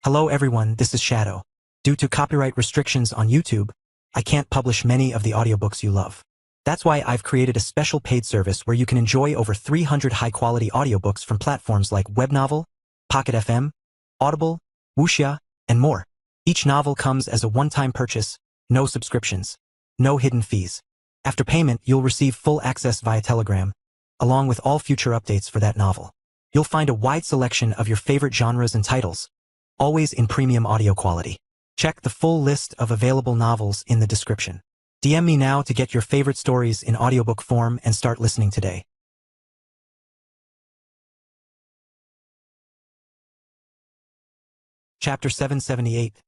Hello everyone, this is Shadow. Due to copyright restrictions on YouTube, I can't publish many of the audiobooks you love. That's why I've created a special paid service where you can enjoy over 300 high-quality audiobooks from platforms like Webnovel, Pocket FM, Audible, Wuxia, and more. Each novel comes as a one-time purchase, no subscriptions, no hidden fees. After payment, you'll receive full access via Telegram, along with all future updates for that novel. You'll find a wide selection of your favorite genres and titles, always in premium audio quality. Check the full list of available novels in the description. DM me now to get your favorite stories in audiobook form and start listening today. Chapter 778.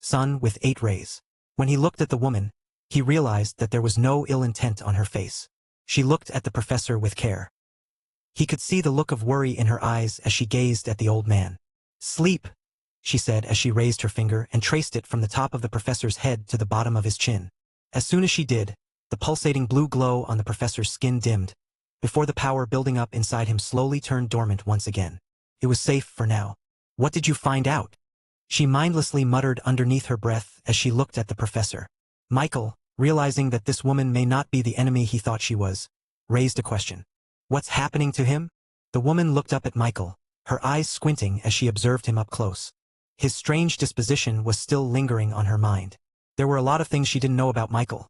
Sun with 8 Rays. When he looked at the woman, he realized that there was no ill intent on her face. She looked at the professor with care. He could see the look of worry in her eyes as she gazed at the old man. "Sleep," she said as she raised her finger and traced it from the top of the professor's head to the bottom of his chin. As soon as she did, the pulsating blue glow on the professor's skin dimmed, before the power building up inside him slowly turned dormant once again. It was safe for now. "What did you find out?" she mindlessly muttered underneath her breath as she looked at the professor. Michael, realizing that this woman may not be the enemy he thought she was, raised a question. "What's happening to him?" The woman looked up at Michael, her eyes squinting as she observed him up close. His strange disposition was still lingering on her mind. There were a lot of things she didn't know about Michael.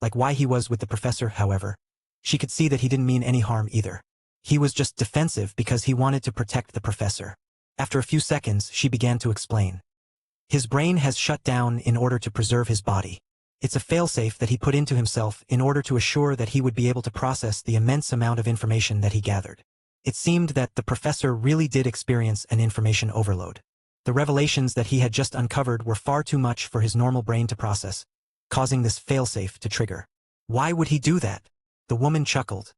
Like why he was with the professor, however. She could see that he didn't mean any harm either. He was just defensive because he wanted to protect the professor. After a few seconds, she began to explain. His brain has shut down in order to preserve his body. It's a failsafe that he put into himself in order to assure that he would be able to process the immense amount of information that he gathered. It seemed that the professor really did experience an information overload. The revelations that he had just uncovered were far too much for his normal brain to process, causing this failsafe to trigger. "Why would he do that?" The woman chuckled.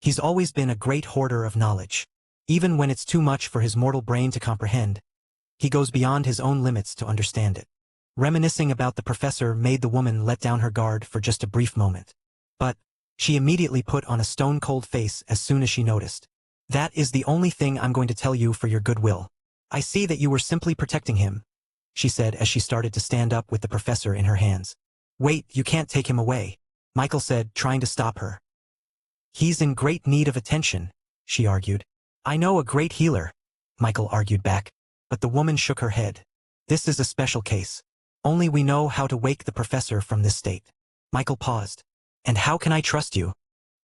"He's always been a great hoarder of knowledge. Even when it's too much for his mortal brain to comprehend, he goes beyond his own limits to understand it." Reminiscing about the professor made the woman let down her guard for just a brief moment. But she immediately put on a stone-cold face as soon as she noticed. "That is the only thing I'm going to tell you for your goodwill. I see that you were simply protecting him," she said as she started to stand up with the professor in her hands. "Wait, you can't take him away," Michael said, trying to stop her. "He's in great need of attention," she argued. "I know a great healer," Michael argued back, but the woman shook her head. "This is a special case. Only we know how to wake the professor from this state." Michael paused. "And how can I trust you?"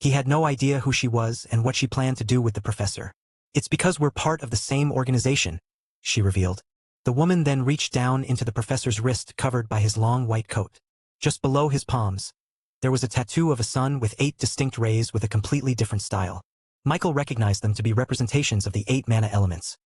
He had no idea who she was and what she planned to do with the professor. "It's because we're part of the same organization," she revealed. The woman then reached down into the professor's wrist covered by his long white coat. Just below his palms, there was a tattoo of a sun with 8 distinct rays with a completely different style. Michael recognized them to be representations of the 8 mana elements: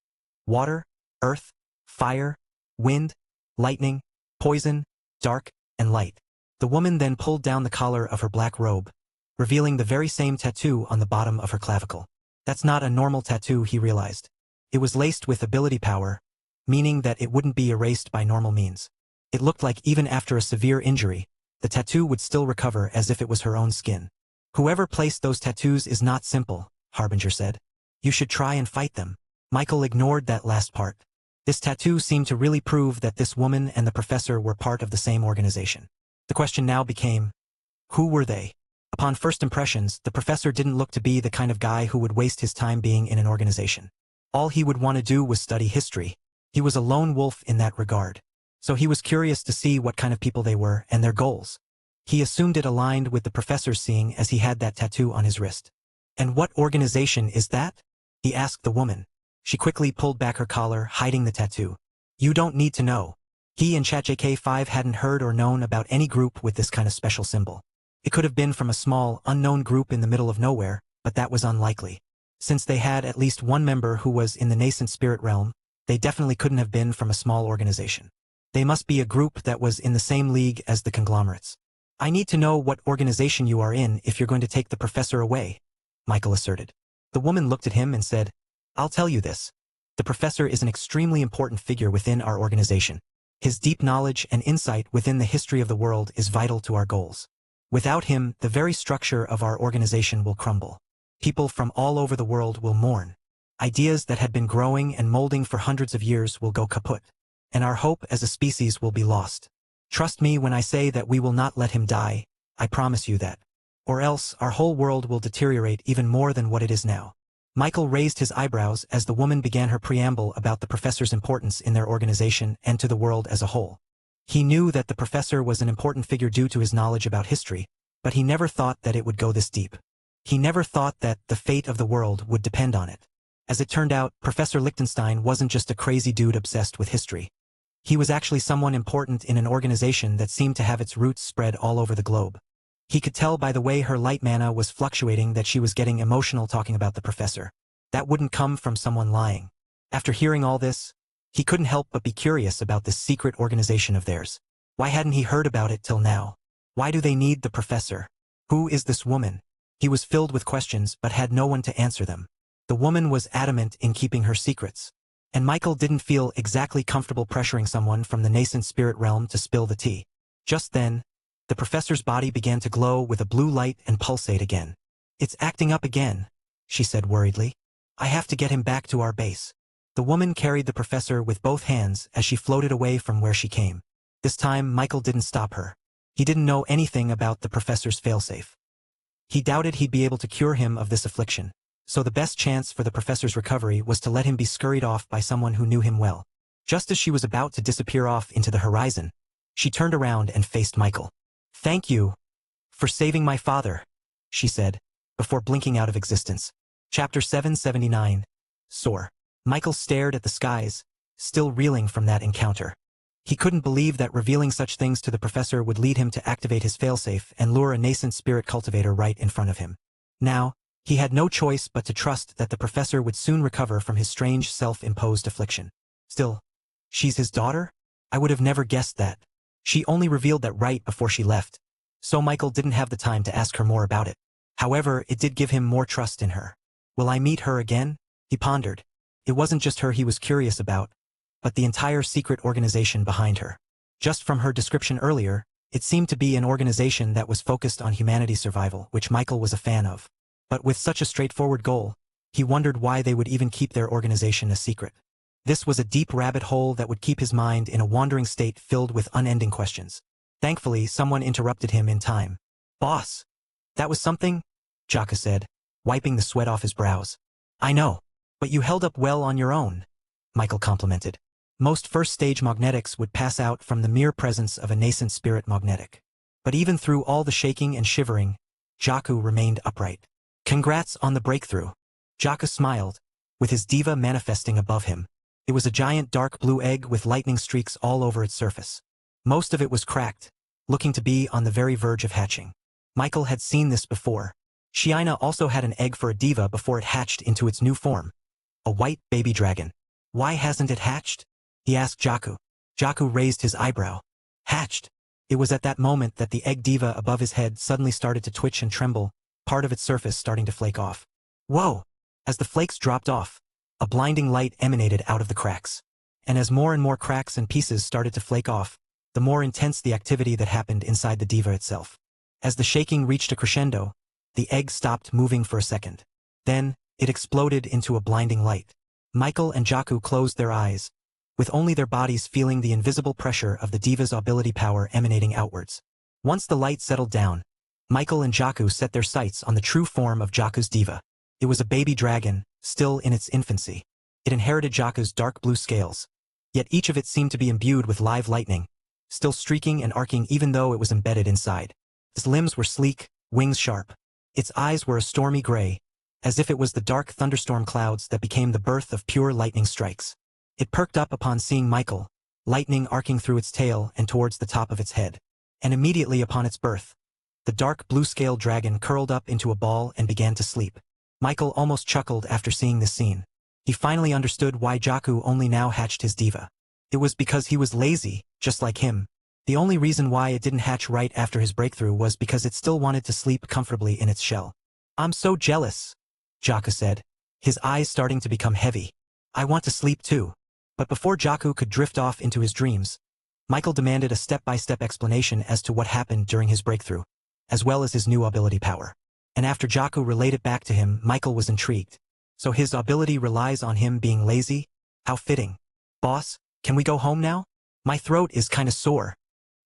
water, earth, fire, wind, lightning, poison, dark, and light. The woman then pulled down the collar of her black robe, revealing the very same tattoo on the bottom of her clavicle. That's not a normal tattoo, he realized. It was laced with ability power, meaning that it wouldn't be erased by normal means. It looked like even after a severe injury, the tattoo would still recover as if it was her own skin. "Whoever placed those tattoos is not simple," Harbinger said. "You should try and fight them." Michael ignored that last part. This tattoo seemed to really prove that this woman and the professor were part of the same organization. The question now became, who were they? Upon first impressions, the professor didn't look to be the kind of guy who would waste his time being in an organization. All he would want to do was study history. He was a lone wolf in that regard. So he was curious to see what kind of people they were and their goals. He assumed it aligned with the professor's seeing as he had that tattoo on his wrist. "And what organization is that?" he asked the woman. She quickly pulled back her collar, hiding the tattoo. "You don't need to know." He and ChatJK5 hadn't heard or known about any group with this kind of special symbol. It could have been from a small, unknown group in the middle of nowhere, but that was unlikely. Since they had at least one member who was in the nascent spirit realm, they definitely couldn't have been from a small organization. They must be a group that was in the same league as the conglomerates. "I need to know what organization you are in if you're going to take the professor away," Michael asserted. The woman looked at him and said, "I'll tell you this. The professor is an extremely important figure within our organization. His deep knowledge and insight within the history of the world is vital to our goals. Without him, the very structure of our organization will crumble. People from all over the world will mourn. Ideas that had been growing and molding for hundreds of years will go kaput. and our hope as a species will be lost. Trust me when I say that we will not let him die, I promise you that. Or else our whole world will deteriorate even more than what it is now. Michael raised his eyebrows as the woman began her preamble about the professor's importance in their organization and to the world as a whole. He knew that the professor was an important figure due to his knowledge about history, but he never thought that it would go this deep. He never thought that the fate of the world would depend on it. As it turned out, Professor Lichtenstein wasn't just a crazy dude obsessed with history. He was actually someone important in an organization that seemed to have its roots spread all over the globe. He could tell by the way her light mana was fluctuating that she was getting emotional talking about the professor. That wouldn't come from someone lying. After hearing all this, he couldn't help but be curious about this secret organization of theirs. Why hadn't he heard about it till now? Why do they need the professor? Who is this woman? He was filled with questions but had no one to answer them. The woman was adamant in keeping her secrets. And Michael didn't feel exactly comfortable pressuring someone from the nascent spirit realm to spill the tea. Just then, the professor's body began to glow with a blue light and pulsate again. It's acting up again, she said worriedly. I have to get him back to our base. The woman carried the professor with both hands as she floated away from where she came. This time, Michael didn't stop her. He didn't know anything about the professor's failsafe. He doubted he'd be able to cure him of this affliction, so the best chance for the professor's recovery was to let him be scurried off by someone who knew him well. Just as she was about to disappear off into the horizon, she turned around and faced Michael. Thank you for saving my father, she said, before blinking out of existence. Chapter 779. Soar. Michael stared at the skies, still reeling from that encounter. He couldn't believe that revealing such things to the professor would lead him to activate his failsafe and lure a nascent spirit cultivator right in front of him. Now, he had no choice but to trust that the professor would soon recover from his strange self-imposed affliction. Still, she's his daughter? I would have never guessed that. She only revealed that right before she left, so Michael didn't have the time to ask her more about it. However, it did give him more trust in her. Will I meet her again? He pondered. It wasn't just her he was curious about, but the entire secret organization behind her. Just from her description earlier, it seemed to be an organization that was focused on humanity's survival, which Michael was a fan of. But with such a straightforward goal, he wondered why they would even keep their organization a secret. This was a deep rabbit hole that would keep his mind in a wandering state filled with unending questions. Thankfully, someone interrupted him in time. Boss! That was something? Jaka said, wiping the sweat off his brows. I know, but you held up well on your own, Michael complimented. Most first-stage magnetics would pass out from the mere presence of a nascent spirit magnetic. But even through all the shaking and shivering, Jaku remained upright. Congrats on the breakthrough. Jaka smiled, with his diva manifesting above him. It was a giant dark blue egg with lightning streaks all over its surface. Most of it was cracked, looking to be on the very verge of hatching. Michael had seen this before. Shiina also had an egg for a diva before it hatched into its new form. A white baby dragon. Why hasn't it hatched? He asked Jaku. Jaku raised his eyebrow. Hatched. It was at that moment that the egg diva above his head suddenly started to twitch and tremble, part of its surface starting to flake off. Whoa! As the flakes dropped off, a blinding light emanated out of the cracks. And as more and more cracks and pieces started to flake off, the more intense the activity that happened inside the diva itself. As the shaking reached a crescendo, the egg stopped moving for a second. Then, it exploded into a blinding light. Michael and Jaku closed their eyes, with only their bodies feeling the invisible pressure of the diva's ability power emanating outwards. Once the light settled down, Michael and Jaku set their sights on the true form of Jaku's diva. It was a baby dragon, still in its infancy. It inherited Jaku's dark blue scales, yet each of it seemed to be imbued with live lightning, still streaking and arcing even though it was embedded inside. Its limbs were sleek, wings sharp. Its eyes were a stormy gray, as if it was the dark thunderstorm clouds that became the birth of pure lightning strikes. It perked up upon seeing Michael, lightning arcing through its tail and towards the top of its head. And immediately upon its birth, the dark blue-scaled dragon curled up into a ball and began to sleep. Michael almost chuckled after seeing this scene. He finally understood why Jaku only now hatched his diva. It was because he was lazy, just like him. The only reason why it didn't hatch right after his breakthrough was because it still wanted to sleep comfortably in its shell. I'm so jealous, Jaku said, his eyes starting to become heavy. I want to sleep too. But before Jaku could drift off into his dreams, Michael demanded a step-by-step explanation as to what happened during his breakthrough, as well as his new ability power. And after Jaku relayed it back to him, Michael was intrigued. So his ability relies on him being lazy? How fitting. Boss, Can we go home now? My throat is kinda sore.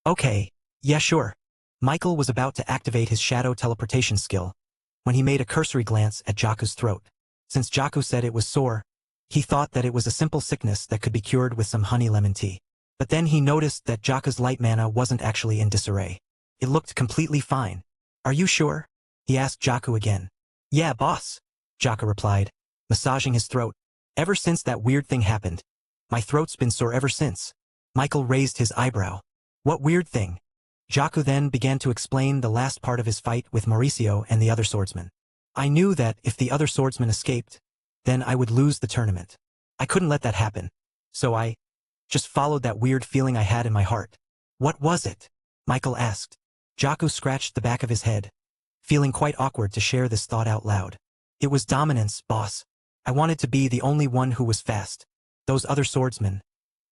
Okay, yeah sure. Michael was about to activate his shadow teleportation skill when he made a cursory glance at Jaku's throat. Since Jaku said it was sore, he thought that it was a simple sickness that could be cured with some honey lemon tea. But then he noticed that Jaku's light mana wasn't actually in disarray. It looked completely fine. Are you sure? He asked Jaku again. Yeah, boss, Jaku replied, massaging his throat. Ever since that weird thing happened, my throat's been sore ever since. Michael raised his eyebrow. What weird thing? Jaku then began to explain the last part of his fight with Mauricio and the other swordsman. I knew that if the other swordsman escaped, then I would lose the tournament. I couldn't let that happen. So I just followed that weird feeling I had in my heart. What was it? Michael asked. Jaku scratched the back of his head, feeling quite awkward to share this thought out loud. It was dominance, boss. I wanted to be the only one who was fast. Those other swordsmen,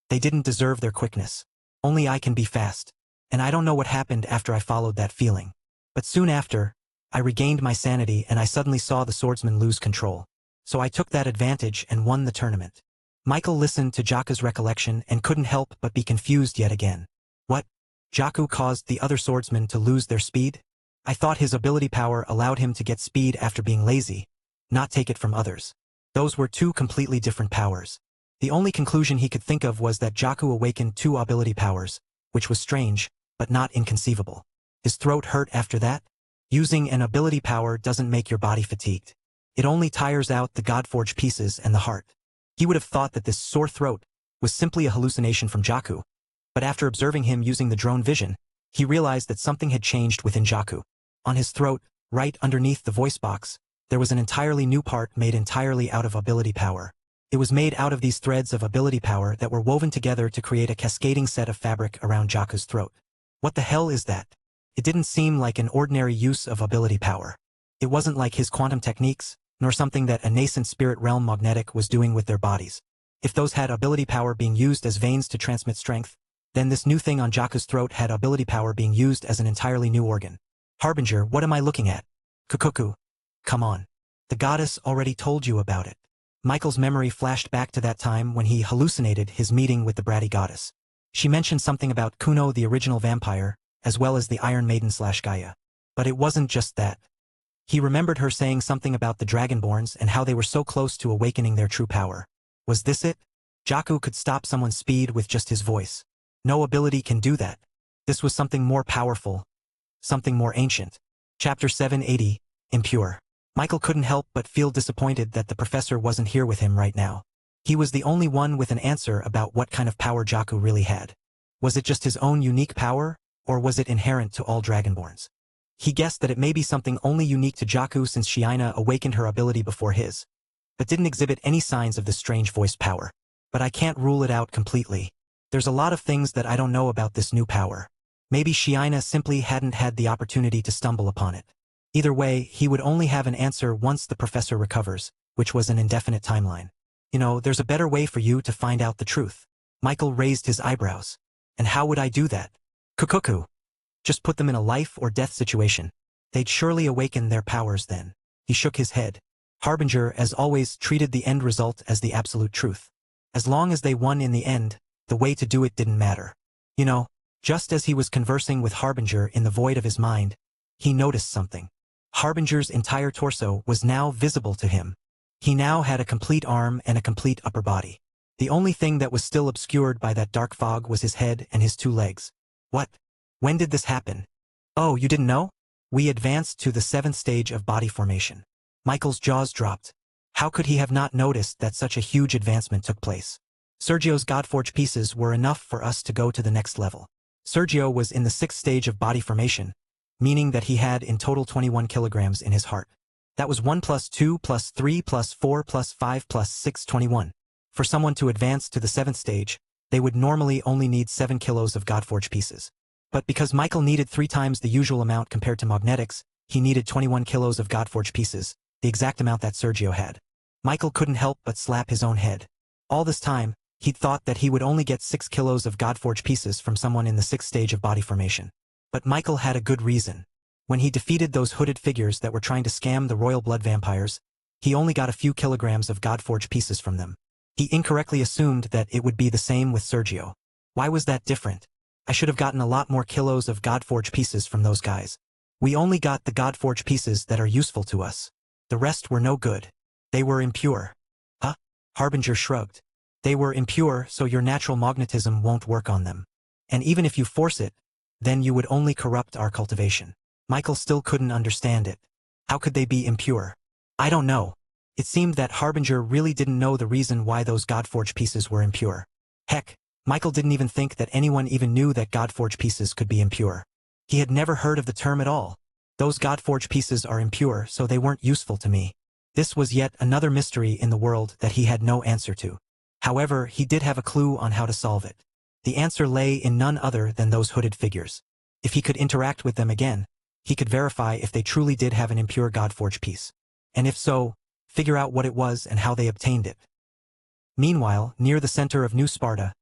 they didn't deserve their quickness. Only I can be fast. And I don't know what happened after I followed that feeling. But soon after, I regained my sanity and I suddenly saw the swordsman lose control. So I took that advantage and won the tournament. Michael listened to Jaku's recollection and couldn't help but be confused yet again. What? Jaku caused the other swordsmen to lose their speed? I thought his ability power allowed him to get speed after being lazy, not take it from others. Those were two completely different powers. The only conclusion he could think of was that Jaku awakened two ability powers, which was strange, but not inconceivable. His throat hurt after that? Using an ability power doesn't make your body fatigued. It only tires out the Godforge pieces and the heart. He would have thought that this sore throat was simply a hallucination from Jaku. But after observing him using the drone vision, he realized that something had changed within Jaku. On his throat, right underneath the voice box, there was an entirely new part made entirely out of ability power. It was made out of these threads of ability power that were woven together to create a cascading set of fabric around Jaku's throat. What the hell is that? It didn't seem like an ordinary use of ability power. It wasn't like his quantum techniques, nor something that a nascent spirit realm magnetic was doing with their bodies. If those had ability power being used as veins to transmit strength, then this new thing on Jaku's throat had ability power being used as an entirely new organ. Harbinger, what am I looking at? Kukuku. Come on. The goddess already told you about it. Michael's memory flashed back to that time when he hallucinated his meeting with the bratty goddess. She mentioned something about Kuno the original vampire, as well as the Iron Maiden/Gaia. But it wasn't just that. He remembered her saying something about the Dragonborns and how they were so close to awakening their true power. Was this it? Jaku could stop someone's speed with just his voice. No ability can do that. This was something more powerful. Something more ancient. Chapter 780, Impure. Michael couldn't help but feel disappointed that the professor wasn't here with him right now. He was the only one with an answer about what kind of power Jaku really had. Was it just his own unique power, or was it inherent to all Dragonborns? He guessed that it may be something only unique to Jaku since Shiina awakened her ability before his, but didn't exhibit any signs of this strange voiced power. But I can't rule it out completely. There's a lot of things that I don't know about this new power. Maybe Shiina simply hadn't had the opportunity to stumble upon it. Either way, he would only have an answer once the professor recovers, which was an indefinite timeline. You know, there's a better way for you to find out the truth. Michael raised his eyebrows. And how would I do that? Kukuku. Just put them in a life or death situation. They'd surely awaken their powers then. He shook his head. Harbinger, as always, treated the end result as the absolute truth. As long as they won in the end, the way to do it didn't matter. You know, just as he was conversing with Harbinger in the void of his mind, he noticed something. Harbinger's entire torso was now visible to him. He now had a complete arm and a complete upper body. The only thing that was still obscured by that dark fog was his head and his two legs. What? When did this happen? Oh, you didn't know? We advanced to the 7th stage of body formation. Michael's jaws dropped. How could he have not noticed that such a huge advancement took place? Sergio's Godforge pieces were enough for us to go to the next level. Sergio was in the 6th stage of body formation, meaning that he had in total 21 kilograms in his heart. That was 1 plus 2 plus 3 plus 4 plus 5 plus 6, 21. For someone to advance to the 7th stage, they would normally only need 7 kilos of Godforge pieces. But because Michael needed 3 times the usual amount compared to magnetics, he needed 21 kilos of Godforge pieces, the exact amount that Sergio had. Michael couldn't help but slap his own head. All this time, he'd thought that he would only get 6 kilos of Godforge pieces from someone in the 6th stage of body formation. But Michael had a good reason. When he defeated those hooded figures that were trying to scam the royal blood vampires, he only got a few kilograms of Godforge pieces from them. He incorrectly assumed that it would be the same with Sergio. Why was that different? I should have gotten a lot more kilos of Godforge pieces from those guys. We only got the Godforge pieces that are useful to us. The rest were no good. They were impure. Huh? Harbinger shrugged. They were impure, so your natural magnetism won't work on them. And even if you force it, then you would only corrupt our cultivation. Michael still couldn't understand it. How could they be impure? I don't know. It seemed that Harbinger really didn't know the reason why those Godforge pieces were impure. Heck, Michael didn't even think that anyone even knew that Godforge pieces could be impure. He had never heard of the term at all. Those Godforge pieces are impure, so they weren't useful to me. This was yet another mystery in the world that he had no answer to. However, he did have a clue on how to solve it. The answer lay in none other than those hooded figures. If he could interact with them again, he could verify if they truly did have an impure Godforge piece. And if so, figure out what it was and how they obtained it. Meanwhile, near the center of New Sparta,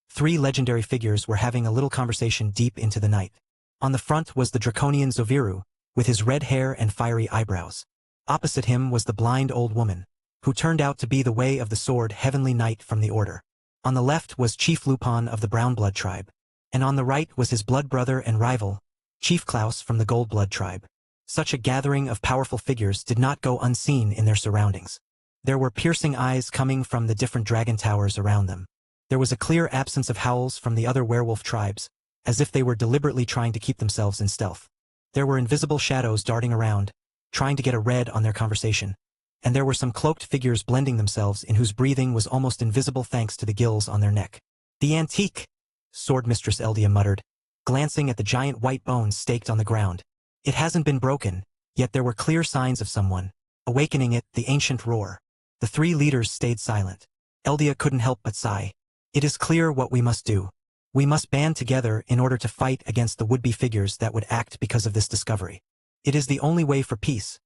3 legendary figures were having a little conversation deep into the night. On the front was the draconian Zoviru, with his red hair and fiery eyebrows. Opposite him was the blind old woman, who turned out to be the Way of the Sword Heavenly Knight from the Order. On the left was Chief Lupin of the Brown Blood tribe, and on the right was his blood brother and rival, Chief Klaus from the Gold Blood tribe. Such a gathering of powerful figures did not go unseen in their surroundings. There were piercing eyes coming from the different dragon towers around them. There was a clear absence of howls from the other werewolf tribes, as if they were deliberately trying to keep themselves in stealth. There were invisible shadows darting around, trying to get a read on their conversation, and there were some cloaked figures blending themselves in whose breathing was almost invisible thanks to the gills on their neck. "The antique!" Sword Mistress Eldia muttered, glancing at the giant white bones staked on the ground. It hasn't been broken, yet there were clear signs of someone awakening it, the ancient roar. The 3 leaders stayed silent. Eldia couldn't help but sigh. It is clear what we must do. We must band together in order to fight against the would-be figures that would act because of this discovery. It is the only way for peace,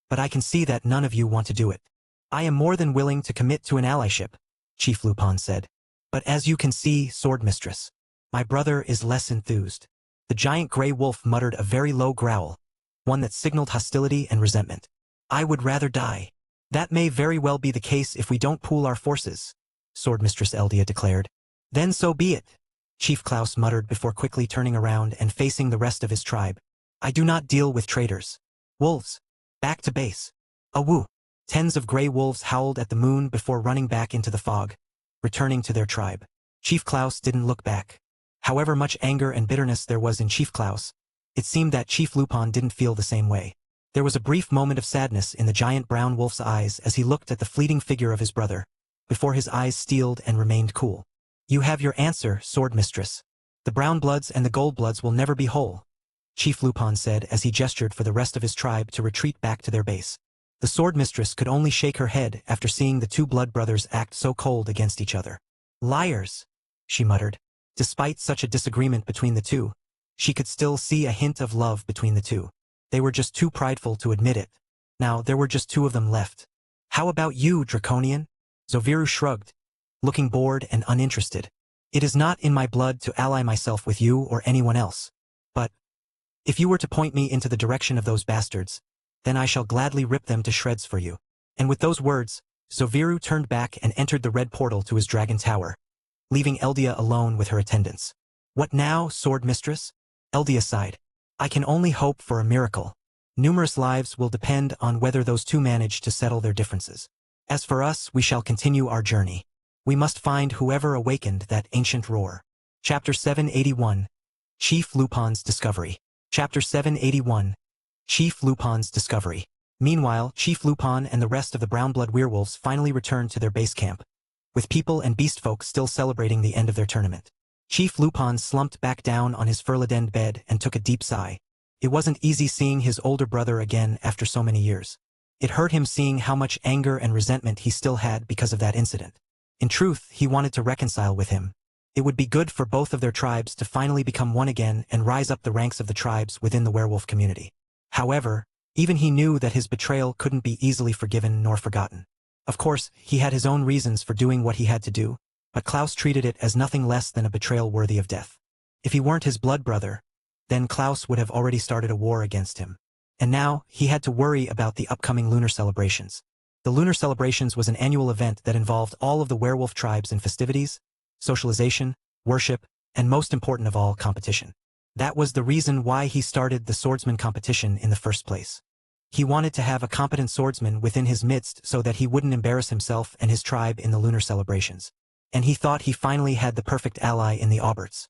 but I can see that none of you want to do it. I am more than willing to commit to an allyship, Chief Lupin said. But as you can see, Sword Mistress, my brother is less enthused. The giant gray wolf muttered a very low growl, one that signaled hostility and resentment. I would rather die. That may very well be the case if we don't pool our forces, Sword Mistress Eldia declared. Then so be it, Chief Klaus muttered before quickly turning around and facing the rest of his tribe. I do not deal with traitors. Wolves, back to base. Awoo! Tens of gray wolves howled at the moon before running back into the fog, returning to their tribe. Chief Klaus didn't look back. However much anger and bitterness there was in Chief Klaus, it seemed that Chief Lupin didn't feel the same way. There was a brief moment of sadness in the giant brown wolf's eyes as he looked at the fleeting figure of his brother, before his eyes steeled and remained cool. You have your answer, Sword Mistress. The brown bloods and the gold bloods will never be whole, Chief Lupin said as he gestured for the rest of his tribe to retreat back to their base. The Sword Mistress could only shake her head after seeing the 2 blood brothers act so cold against each other. Liars, she muttered. Despite such a disagreement between the 2, she could still see a hint of love between the 2. They were just too prideful to admit it. Now there were just 2 of them left. How about you, Draconian? Zoviru shrugged, looking bored and uninterested. It is not in my blood to ally myself with you or anyone else. But if you were to point me into the direction of those bastards, then I shall gladly rip them to shreds for you. And with those words, Zoviru turned back and entered the red portal to his dragon tower, leaving Eldia alone with her attendants. What now, Sword Mistress? Eldia sighed. I can only hope for a miracle. Numerous lives will depend on whether those 2 manage to settle their differences. As for us, we shall continue our journey. We must find whoever awakened that ancient roar. Chapter 781. Chief Lupin's Discovery. Chapter 781. Chief Lupin's Discovery. Meanwhile, Chief Lupin and the rest of the brown blood werewolves finally returned to their base camp, with people and beastfolk still celebrating the end of their tournament. Chief Lupin slumped back down on his fur-ladened bed and took a deep sigh. It wasn't easy seeing his older brother again after so many years. It hurt him seeing how much anger and resentment he still had because of that incident. In truth, he wanted to reconcile with him. It would be good for both of their tribes to finally become one again and rise up the ranks of the tribes within the werewolf community. However, even he knew that his betrayal couldn't be easily forgiven nor forgotten. Of course, he had his own reasons for doing what he had to do, but Klaus treated it as nothing less than a betrayal worthy of death. If he weren't his blood brother, then Klaus would have already started a war against him. And now, he had to worry about the upcoming lunar celebrations. The lunar celebrations was an annual event that involved all of the werewolf tribes in festivities, socialization, worship, and most important of all, competition. That was the reason why he started the swordsman competition in the first place. He wanted to have a competent swordsman within his midst so that he wouldn't embarrass himself and his tribe in the lunar celebrations. And he thought he finally had the perfect ally in the Auberts.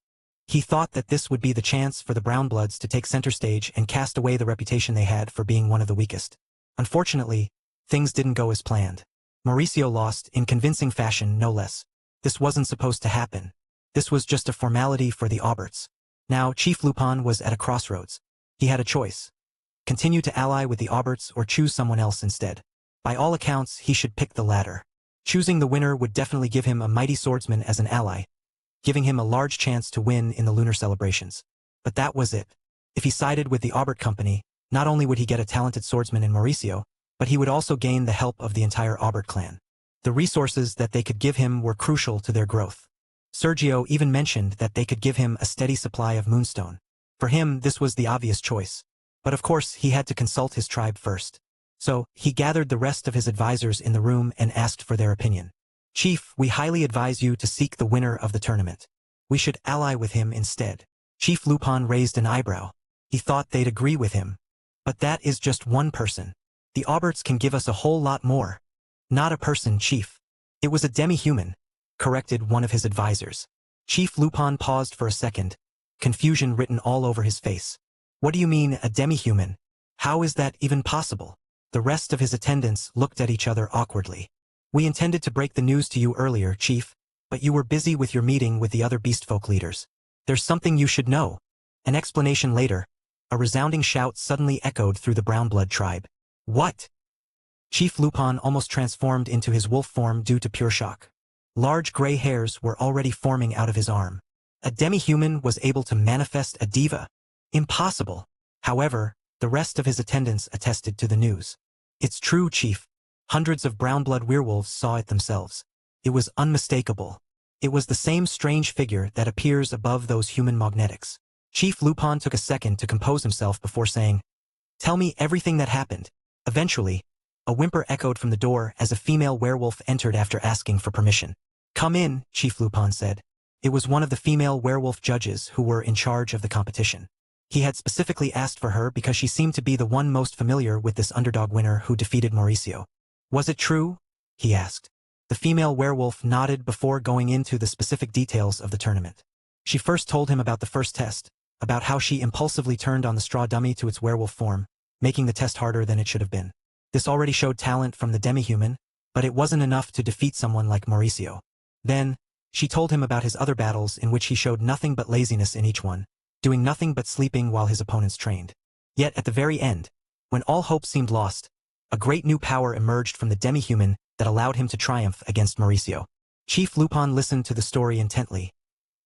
He thought that this would be the chance for the Brownbloods to take center stage and cast away the reputation they had for being one of the weakest. Unfortunately, things didn't go as planned. Mauricio lost in convincing fashion, no less. This wasn't supposed to happen. This was just a formality for the Auberts. Now, Chief Lupin was at a crossroads. He had a choice. Continue to ally with the Auberts or choose someone else instead. By all accounts, he should pick the latter. Choosing the winner would definitely give him a mighty swordsman as an ally, giving him a large chance to win in the lunar celebrations. But that was it. If he sided with the Aubert company, not only would he get a talented swordsman in Mauricio, but he would also gain the help of the entire Aubert clan. The resources that they could give him were crucial to their growth. Sergio even mentioned that they could give him a steady supply of moonstone. For him, this was the obvious choice. But of course, he had to consult his tribe first. So, he gathered the rest of his advisors in the room and asked for their opinion. Chief, we highly advise you to seek the winner of the tournament. We should ally with him instead. Chief Lupin raised an eyebrow. He thought they'd agree with him. But that is just one person. The Auberts can give us a whole lot more. Not a person, Chief. It was a demi-human, corrected one of his advisors. Chief Lupin paused for a second, confusion written all over his face. What do you mean, a demi-human? How is that even possible? The rest of his attendants looked at each other awkwardly. We intended to break the news to you earlier, Chief, but you were busy with your meeting with the other beastfolk leaders. There's something you should know. An explanation later, a resounding shout suddenly echoed through the Brownblood tribe. What? Chief Lupin almost transformed into his wolf form due to pure shock. Large gray hairs were already forming out of his arm. A demi-human was able to manifest a diva? Impossible. However, the rest of his attendants attested to the news. It's true, Chief. Hundreds of brown-blood werewolves saw it themselves. It was unmistakable. It was the same strange figure that appears above those human magnetics. Chief Lupin took a second to compose himself before saying, "Tell me everything that happened." Eventually, a whimper echoed from the door as a female werewolf entered after asking for permission. "Come in," Chief Lupin said. It was one of the female werewolf judges who were in charge of the competition. He had specifically asked for her because she seemed to be the one most familiar with this underdog winner who defeated Mauricio. "Was it true?" he asked. The female werewolf nodded before going into the specific details of the tournament. She first told him about the first test, about how she impulsively turned on the straw dummy to its werewolf form, making the test harder than it should have been. This already showed talent from the demi-human, but it wasn't enough to defeat someone like Mauricio. Then, she told him about his other battles in which he showed nothing but laziness in each one, doing nothing but sleeping while his opponents trained. Yet at the very end, when all hope seemed lost, a great new power emerged from the demi-human that allowed him to triumph against Mauricio. Chief Lupin listened to the story intently,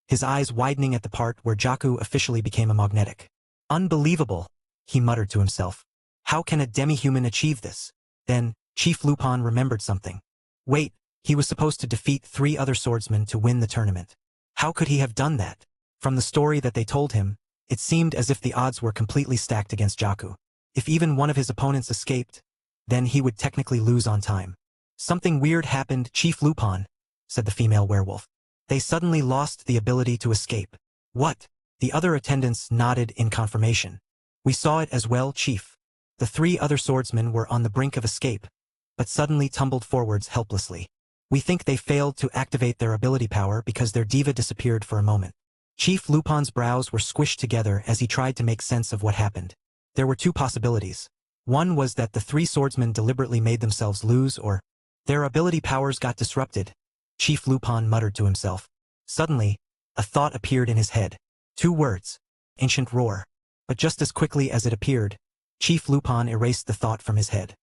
his eyes widening at the part where Jaku officially became a magnetic. "Unbelievable," he muttered to himself. "How can a demi-human achieve this?" Then, Chief Lupin remembered something. Wait, he was supposed to defeat 3 other swordsmen to win the tournament. How could he have done that? From the story that they told him, it seemed as if the odds were completely stacked against Jaku. If even one of his opponents escaped, then he would technically lose on time. "Something weird happened, Chief Lupin," said the female werewolf. "They suddenly lost the ability to escape." "What?" The other attendants nodded in confirmation. "We saw it as well, Chief. The 3 other swordsmen were on the brink of escape, but suddenly tumbled forwards helplessly. We think they failed to activate their ability power because their diva disappeared for a moment." Chief Lupin's brows were squished together as he tried to make sense of what happened. There were 2 possibilities. One was that the 3 swordsmen deliberately made themselves lose, or their ability powers got disrupted. Chief Lupin muttered to himself. Suddenly, a thought appeared in his head. 2 words. Ancient roar. But just as quickly as it appeared, Chief Lupin erased the thought from his head.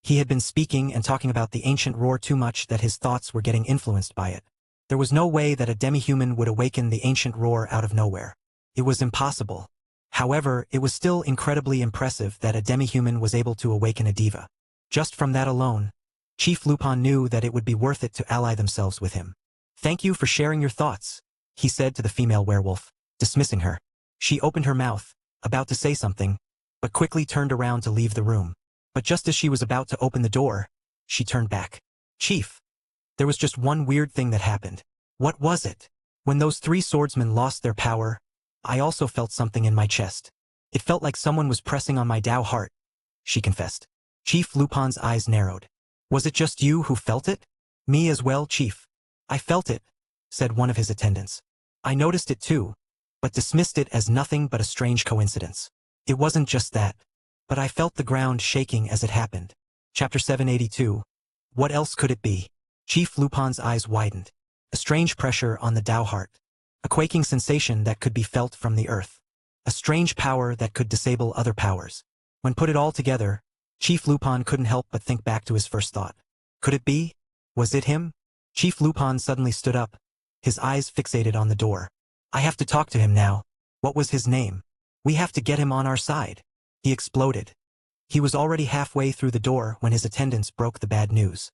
He had been speaking and talking about the ancient roar too much that his thoughts were getting influenced by it. There was no way that a demi-human would awaken the ancient roar out of nowhere. It was impossible. However, it was still incredibly impressive that a demi-human was able to awaken a diva. Just from that alone, Chief Lupin knew that it would be worth it to ally themselves with him. "Thank you for sharing your thoughts," he said to the female werewolf, dismissing her. She opened her mouth, about to say something, but quickly turned around to leave the room. But just as she was about to open the door, she turned back. Chief. There was just one weird thing that happened. What was it? When those 3 swordsmen lost their power, I also felt something in my chest. It felt like someone was pressing on my Dao heart, she confessed. Chief Lupin's eyes narrowed. Was it just you who felt it? Me as well, Chief. I felt it, said one of his attendants. I noticed it too, but dismissed it as nothing but a strange coincidence. It wasn't just that, but I felt the ground shaking as it happened. Chapter 782. What else could it be? Chief Lupin's eyes widened. A strange pressure on the Dao heart. A quaking sensation that could be felt from the earth. A strange power that could disable other powers. When put it all together, Chief Lupin couldn't help but think back to his first thought. Could it be? Was it him? Chief Lupin suddenly stood up, his eyes fixated on the door. I have to talk to him now. What was his name? We have to get him on our side. He exploded. He was already halfway through the door when his attendants broke the bad news.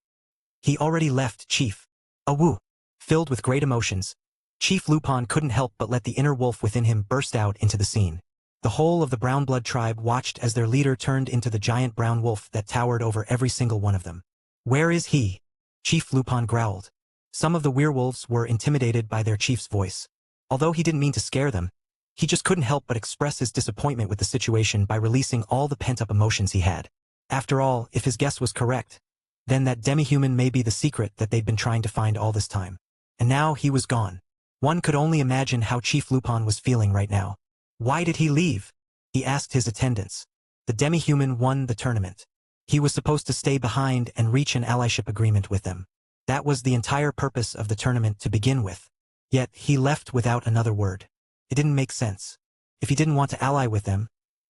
He already left, Chief. Awoo. Filled with great emotions, Chief Lupin couldn't help but let the inner wolf within him burst out into the scene. The whole of the Brown Blood tribe watched as their leader turned into the giant brown wolf that towered over every single one of them. Where is he? Chief Lupin growled. Some of the werewolves were intimidated by their chief's voice. Although he didn't mean to scare them, he just couldn't help but express his disappointment with the situation by releasing all the pent-up emotions he had. After all, if his guess was correct, then that demi-human may be the secret that they'd been trying to find all this time. And now he was gone. One could only imagine how Chief Lupin was feeling right now. Why did he leave? He asked his attendants. The demi-human won the tournament. He was supposed to stay behind and reach an allyship agreement with them. That was the entire purpose of the tournament to begin with. Yet he left without another word. It didn't make sense. If he didn't want to ally with them,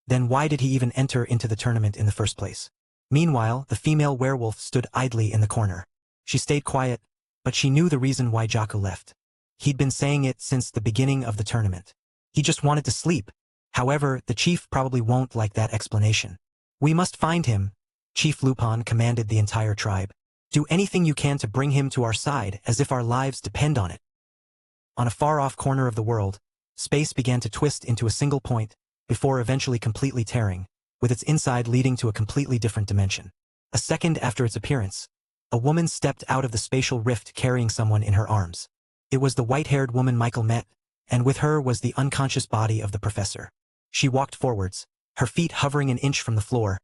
then why did he even enter into the tournament in the first place? Meanwhile, the female werewolf stood idly in the corner. She stayed quiet, but she knew the reason why Jaco left. He'd been saying it since the beginning of the tournament. He just wanted to sleep. However, the chief probably won't like that explanation. We must find him, Chief Lupin commanded the entire tribe. Do anything you can to bring him to our side, as if our lives depend on it. On a far-off corner of the world, space began to twist into a single point, before eventually completely tearing, with its inside leading to a completely different dimension. A second after its appearance, a woman stepped out of the spatial rift carrying someone in her arms. It was the white-haired woman Michael met, and with her was the unconscious body of the professor. She walked forwards, her feet hovering an inch from the floor,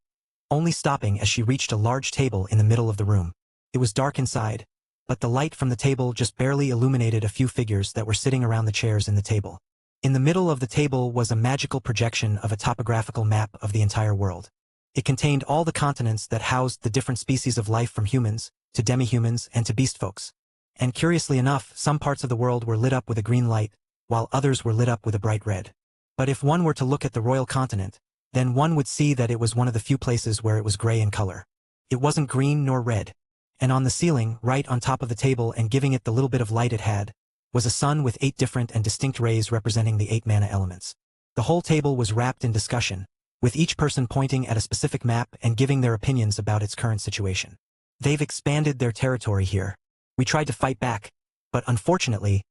only stopping as she reached a large table in the middle of the room. It was dark inside, but the light from the table just barely illuminated a few figures that were sitting around the chairs in the table. In the middle of the table was a magical projection of a topographical map of the entire world. It contained all the continents that housed the different species of life from humans, to demi-humans, and to beast folks. And curiously enough, some parts of the world were lit up with a green light, while others were lit up with a bright red. But if one were to look at the royal continent, then one would see that it was one of the few places where it was gray in color. It wasn't green nor red. And on the ceiling, right on top of the table and giving it the little bit of light it had, was a sun with 8 different and distinct rays representing the 8 mana elements. The whole table was wrapped in discussion, with each person pointing at a specific map and giving their opinions about its current situation. They've expanded their territory here. We tried to fight back, but unfortunately,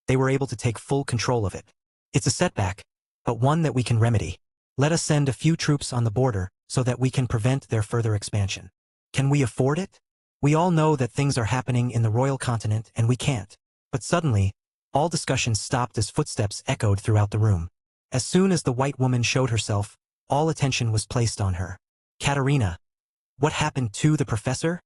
they were able to take full control of it. It's a setback, but one that we can remedy. Let us send a few troops on the border so that we can prevent their further expansion. Can we afford it? We all know that things are happening in the royal continent and we can't. But suddenly, all discussions stopped as footsteps echoed throughout the room. As soon as the white woman showed herself, all attention was placed on her. Katerina. What happened to the professor?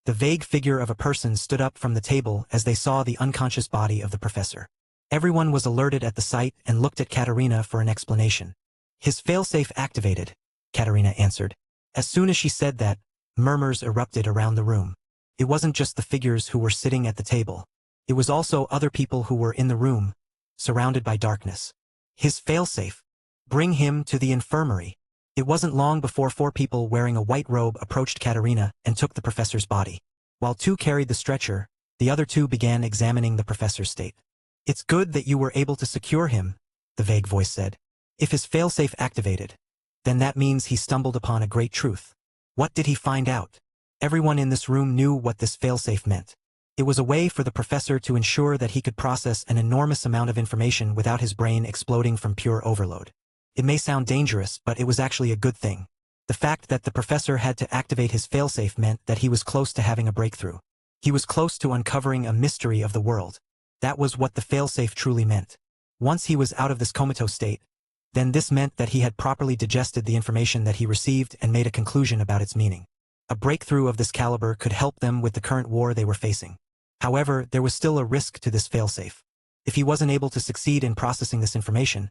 The vague figure of a person stood up from the table as they saw the unconscious body of the professor. Everyone was alerted at the sight and looked at Katerina for an explanation. His failsafe activated, Katerina answered. As soon as she said that, murmurs erupted around the room. It wasn't just the figures who were sitting at the table. It was also other people who were in the room, surrounded by darkness. His failsafe. Bring him to the infirmary. It wasn't long before 4 people wearing a white robe approached Katerina and took the professor's body. While 2 carried the stretcher, the other 2 began examining the professor's state. It's good that you were able to secure him, the vague voice said. If his failsafe activated, then that means he stumbled upon a great truth. What did he find out? Everyone in this room knew what this failsafe meant. It was a way for the professor to ensure that he could process an enormous amount of information without his brain exploding from pure overload. It may sound dangerous, but it was actually a good thing. The fact that the professor had to activate his failsafe meant that he was close to having a breakthrough. He was close to uncovering a mystery of the world. That was what the failsafe truly meant. Once he was out of this comatose state, then this meant that he had properly digested the information that he received and made a conclusion about its meaning. A breakthrough of this caliber could help them with the current war they were facing. However, there was still a risk to this failsafe. If he wasn't able to succeed in processing this information,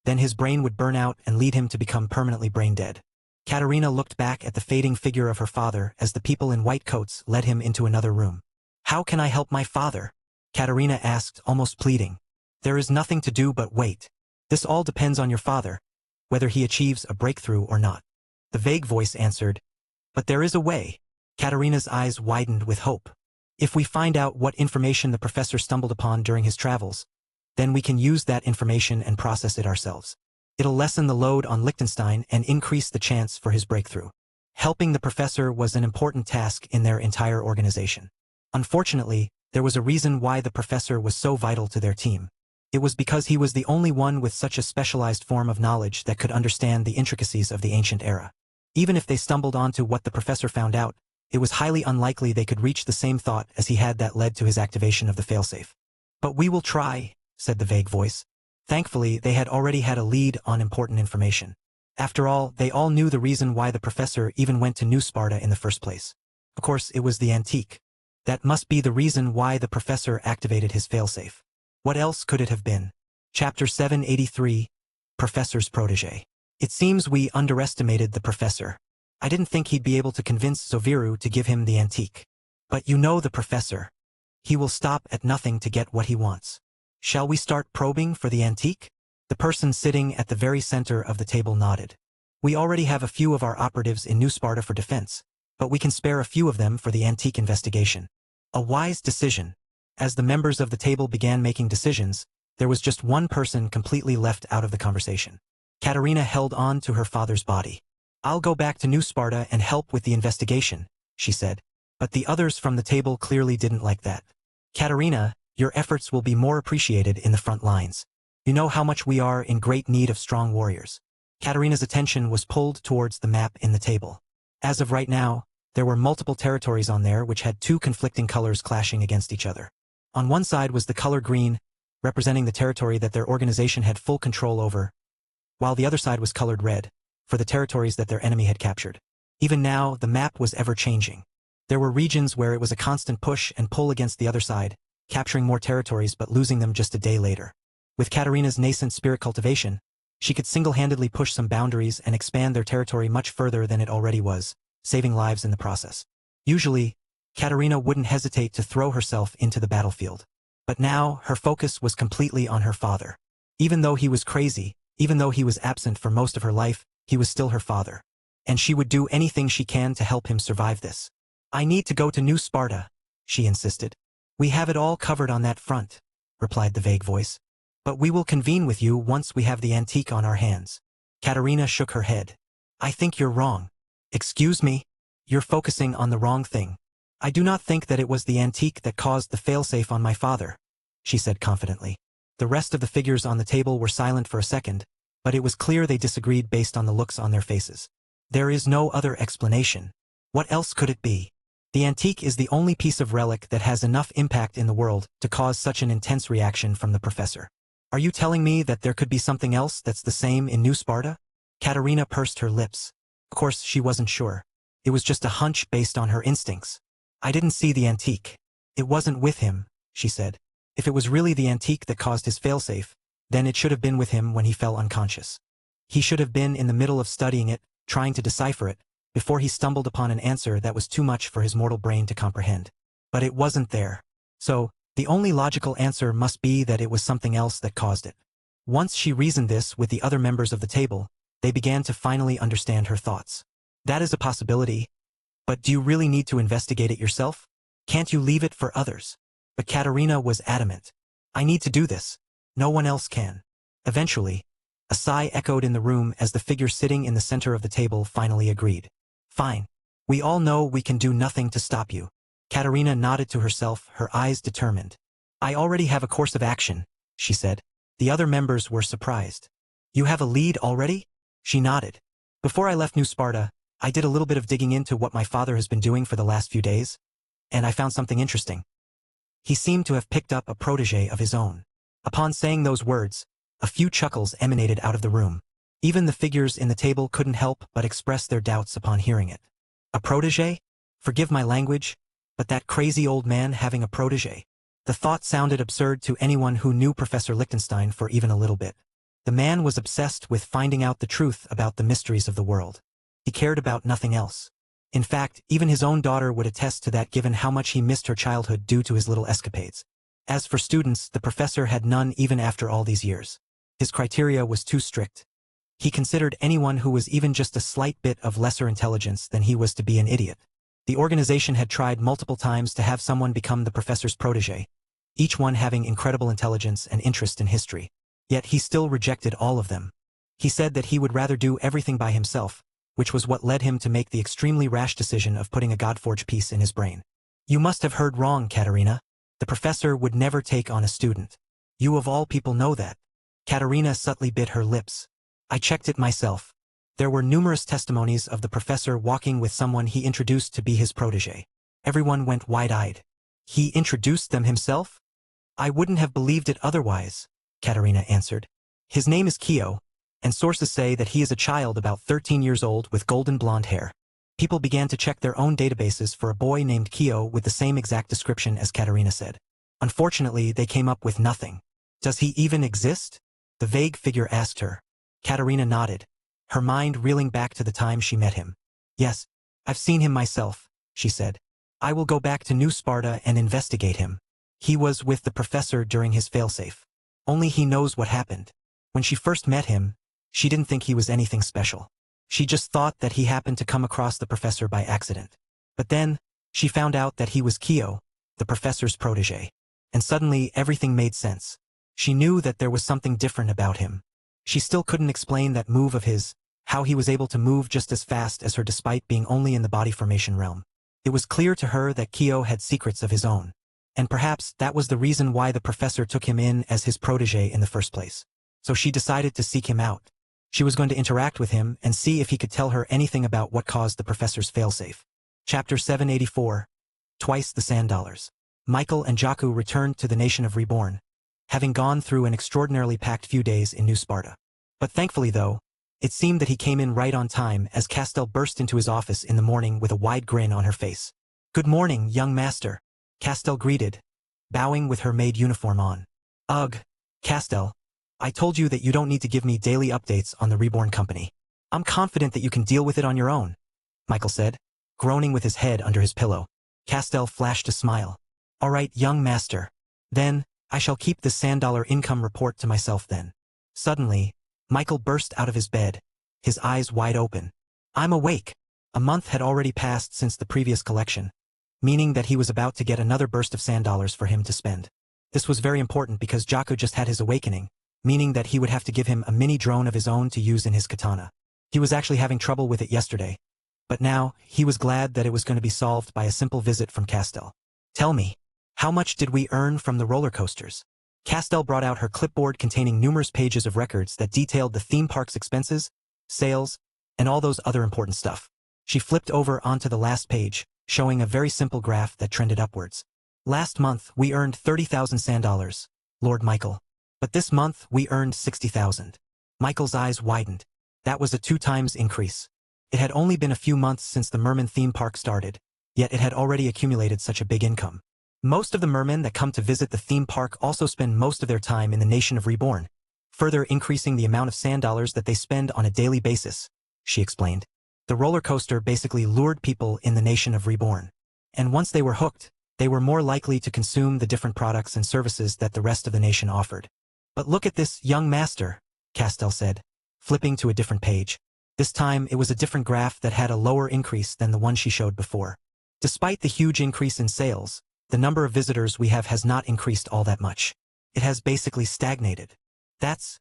then his brain would burn out and lead him to become permanently brain dead. Katerina looked back at the fading figure of her father as the people in white coats led him into another room. "How can I help my father?" Katerina asked, almost pleading. "There is nothing to do but wait. This all depends on your father, whether he achieves a breakthrough or not." The vague voice answered, "But there is a way." Katerina's eyes widened with hope. "If we find out what information the professor stumbled upon during his travels, then we can use that information and process it ourselves. It'll lessen the load on Liechtenstein and increase the chance for his breakthrough." Helping the professor was an important task in their entire organization. Unfortunately, there was a reason why the professor was so vital to their team. It was because he was the only one with such a specialized form of knowledge that could understand the intricacies of the ancient era. Even if they stumbled onto what the professor found out, it was highly unlikely they could reach the same thought as he had that led to his activation of the failsafe. "But we will try," said the vague voice. Thankfully, they had already had a lead on important information. After all, they all knew the reason why the professor even went to New Sparta in the first place. Of course, it was the antique. That must be the reason why the professor activated his failsafe. What else could it have been? Chapter 783, Professor's Protégé. "It seems we underestimated the professor. I didn't think he'd be able to convince Zoviru to give him the antique. But you know the professor. He will stop at nothing to get what he wants. Shall we start probing for the antique?" The person sitting at the very center of the table nodded. "We already have a few of our operatives in New Sparta for defense, but we can spare a few of them for the antique investigation." A wise decision. As the members of the table began making decisions, there was just one person completely left out of the conversation. Katerina held on to her father's body. "I'll go back to New Sparta and help with the investigation," she said. But the others from the table clearly didn't like that. "Katerina, your efforts will be more appreciated in the front lines. You know how much we are in great need of strong warriors." Katerina's attention was pulled towards the map in the table. As of right now, there were multiple territories on there which had two conflicting colors clashing against each other. On one side was the color green, representing the territory that their organization had full control over, while the other side was colored red, for the territories that their enemy had captured. Even now, the map was ever-changing. There were regions where it was a constant push and pull against the other side, capturing more territories but losing them just a day later. With Katerina's nascent spirit cultivation, she could single-handedly push some boundaries and expand their territory much further than it already was, saving lives in the process. Usually, Katerina wouldn't hesitate to throw herself into the battlefield. But now, her focus was completely on her father. Even though he was crazy, even though he was absent for most of her life, he was still her father. And she would do anything she can to help him survive this. "I need to go to New Sparta," she insisted. "We have it all covered on that front," replied the vague voice. "But we will convene with you once we have the antique on our hands." Katerina shook her head. "I think you're wrong." "Excuse me? You're focusing on the wrong thing. I do not think that it was the antique that caused the failsafe on my father," she said confidently. The rest of the figures on the table were silent for a second, but it was clear they disagreed based on the looks on their faces. "There is no other explanation. What else could it be? The antique is the only piece of relic that has enough impact in the world to cause such an intense reaction from the professor. Are you telling me that there could be something else that's the same in New Sparta?" Katerina pursed her lips. Of course, she wasn't sure. It was just a hunch based on her instincts. "I didn't see the antique. It wasn't with him," she said. "If it was really the antique that caused his failsafe, then it should have been with him when he fell unconscious. He should have been in the middle of studying it, trying to decipher it, before he stumbled upon an answer that was too much for his mortal brain to comprehend. But it wasn't there. So, the only logical answer must be that it was something else that caused it." Once she reasoned this with the other members of the table, they began to finally understand her thoughts. "That is a possibility. But do you really need to investigate it yourself? Can't you leave it for others?" But Katerina was adamant. "I need to do this. No one else can." Eventually, a sigh echoed in the room as the figure sitting in the center of the table finally agreed. "Fine. We all know we can do nothing to stop you." Katerina nodded to herself, her eyes determined. "I already have a course of action," she said. The other members were surprised. "You have a lead already?" She nodded. "Before I left New Sparta, I did a little bit of digging into what my father has been doing for the last few days, and I found something interesting. He seemed to have picked up a protege of his own. Upon saying those words, a few chuckles emanated out of the room. Even the figures in the table couldn't help but express their doubts upon hearing it. A protege? Forgive my language, but that crazy old man having a protege? The thought sounded absurd to anyone who knew Professor Lichtenstein for even a little bit. The man was obsessed with finding out the truth about the mysteries of the world. He cared about nothing else. In fact, even his own daughter would attest to that, given how much he missed her childhood due to his little escapades. As for students, the professor had none even after all these years. His criteria was too strict. He considered anyone who was even just a slight bit of lesser intelligence than he was to be an idiot. The organization had tried multiple times to have someone become the professor's protege, each one having incredible intelligence and interest in history. Yet he still rejected all of them. He said that he would rather do everything by himself, which was what led him to make the extremely rash decision of putting a God-forged piece in his brain. You must have heard wrong, Katerina. The professor would never take on a student. You of all people know that. Katerina subtly bit her lips. I checked it myself. There were numerous testimonies of the professor walking with someone he introduced to be his protege. Everyone went wide-eyed. He introduced them himself? I wouldn't have believed it otherwise, Katerina answered. His name is Kyo, and sources say that he is a child about 13 years old with golden blonde hair. People began to check their own databases for a boy named Kyo with the same exact description as Katerina said. Unfortunately, they came up with nothing. Does he even exist? The vague figure asked her. Katerina nodded, her mind reeling back to the time she met him. Yes, I've seen him myself, she said. I will go back to New Sparta and investigate him. He was with the professor during his failsafe. Only he knows what happened. When she first met him, she didn't think he was anything special. She just thought that he happened to come across the professor by accident. But then, she found out that he was Kyo, the professor's protege. And suddenly everything made sense. She knew that there was something different about him. She still couldn't explain that move of his, how he was able to move just as fast as her despite being only in the body formation realm. It was clear to her that Kyo had secrets of his own. And perhaps that was the reason why the professor took him in as his protege in the first place. So she decided to seek him out. She was going to interact with him and see if he could tell her anything about what caused the professor's failsafe. Chapter 784. Twice the Sand Dollars. Michael and Jaku returned to the nation of Reborn, having gone through an extraordinarily packed few days in New Sparta. But thankfully though, it seemed that he came in right on time as Castell burst into his office in the morning with a wide grin on her face. Good morning, young master, Castell greeted, bowing with her maid uniform on. Ugh, Castell. I told you that you don't need to give me daily updates on the Reborn company. I'm confident that you can deal with it on your own, Michael said, groaning with his head under his pillow. Castell flashed a smile. All right, young master. Then, I shall keep the $100 income report to myself then. Suddenly, Michael burst out of his bed, his eyes wide open. I'm awake. A month had already passed since the previous collection, meaning that he was about to get another burst of $100 for him to spend. This was very important because Jaku just had his awakening, meaning that he would have to give him a mini drone of his own to use in his katana. He was actually having trouble with it yesterday, but now he was glad that it was going to be solved by a simple visit from Castell. Tell me, how much did we earn from the roller coasters? Castell brought out her clipboard containing numerous pages of records that detailed the theme park's expenses, sales, and all those other important stuff. She flipped over onto the last page, showing a very simple graph that trended upwards. Last month we earned 30,000 sand dollars, Lord Michael. But this month we earned 60,000. Michael's eyes widened. That was a 2 times increase. It had only been a few months since the Merman theme park started, yet it had already accumulated such a big income. Most of the mermen that come to visit the theme park also spend most of their time in the nation of Reborn, further increasing the amount of sand dollars that they spend on a daily basis, she explained. The roller coaster basically lured people in the nation of Reborn. And once they were hooked, they were more likely to consume the different products and services that the rest of the nation offered. But look at this, young master, Castell said, flipping to a different page. This time it was a different graph that had a lower increase than the one she showed before. Despite the huge increase in sales, the number of visitors we have has not increased all that much. It has basically stagnated. That's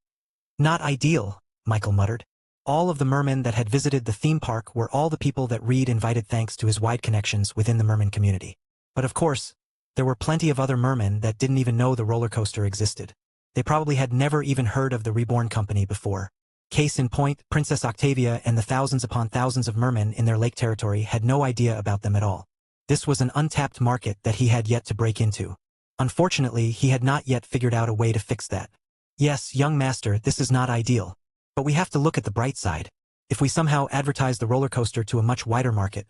not ideal, Michael muttered. All of the mermen that had visited the theme park were all the people that Reed invited thanks to his wide connections within the merman community. But of course, there were plenty of other mermen that didn't even know the roller coaster existed. They probably had never even heard of the Reborn company before. Case in point, Princess Octavia and the thousands upon thousands of mermen in their lake territory had no idea about them at all. This was an untapped market that he had yet to break into. Unfortunately, he had not yet figured out a way to fix that. Yes, young master, this is not ideal. But we have to look at the bright side. If we somehow advertise the roller coaster to a much wider market,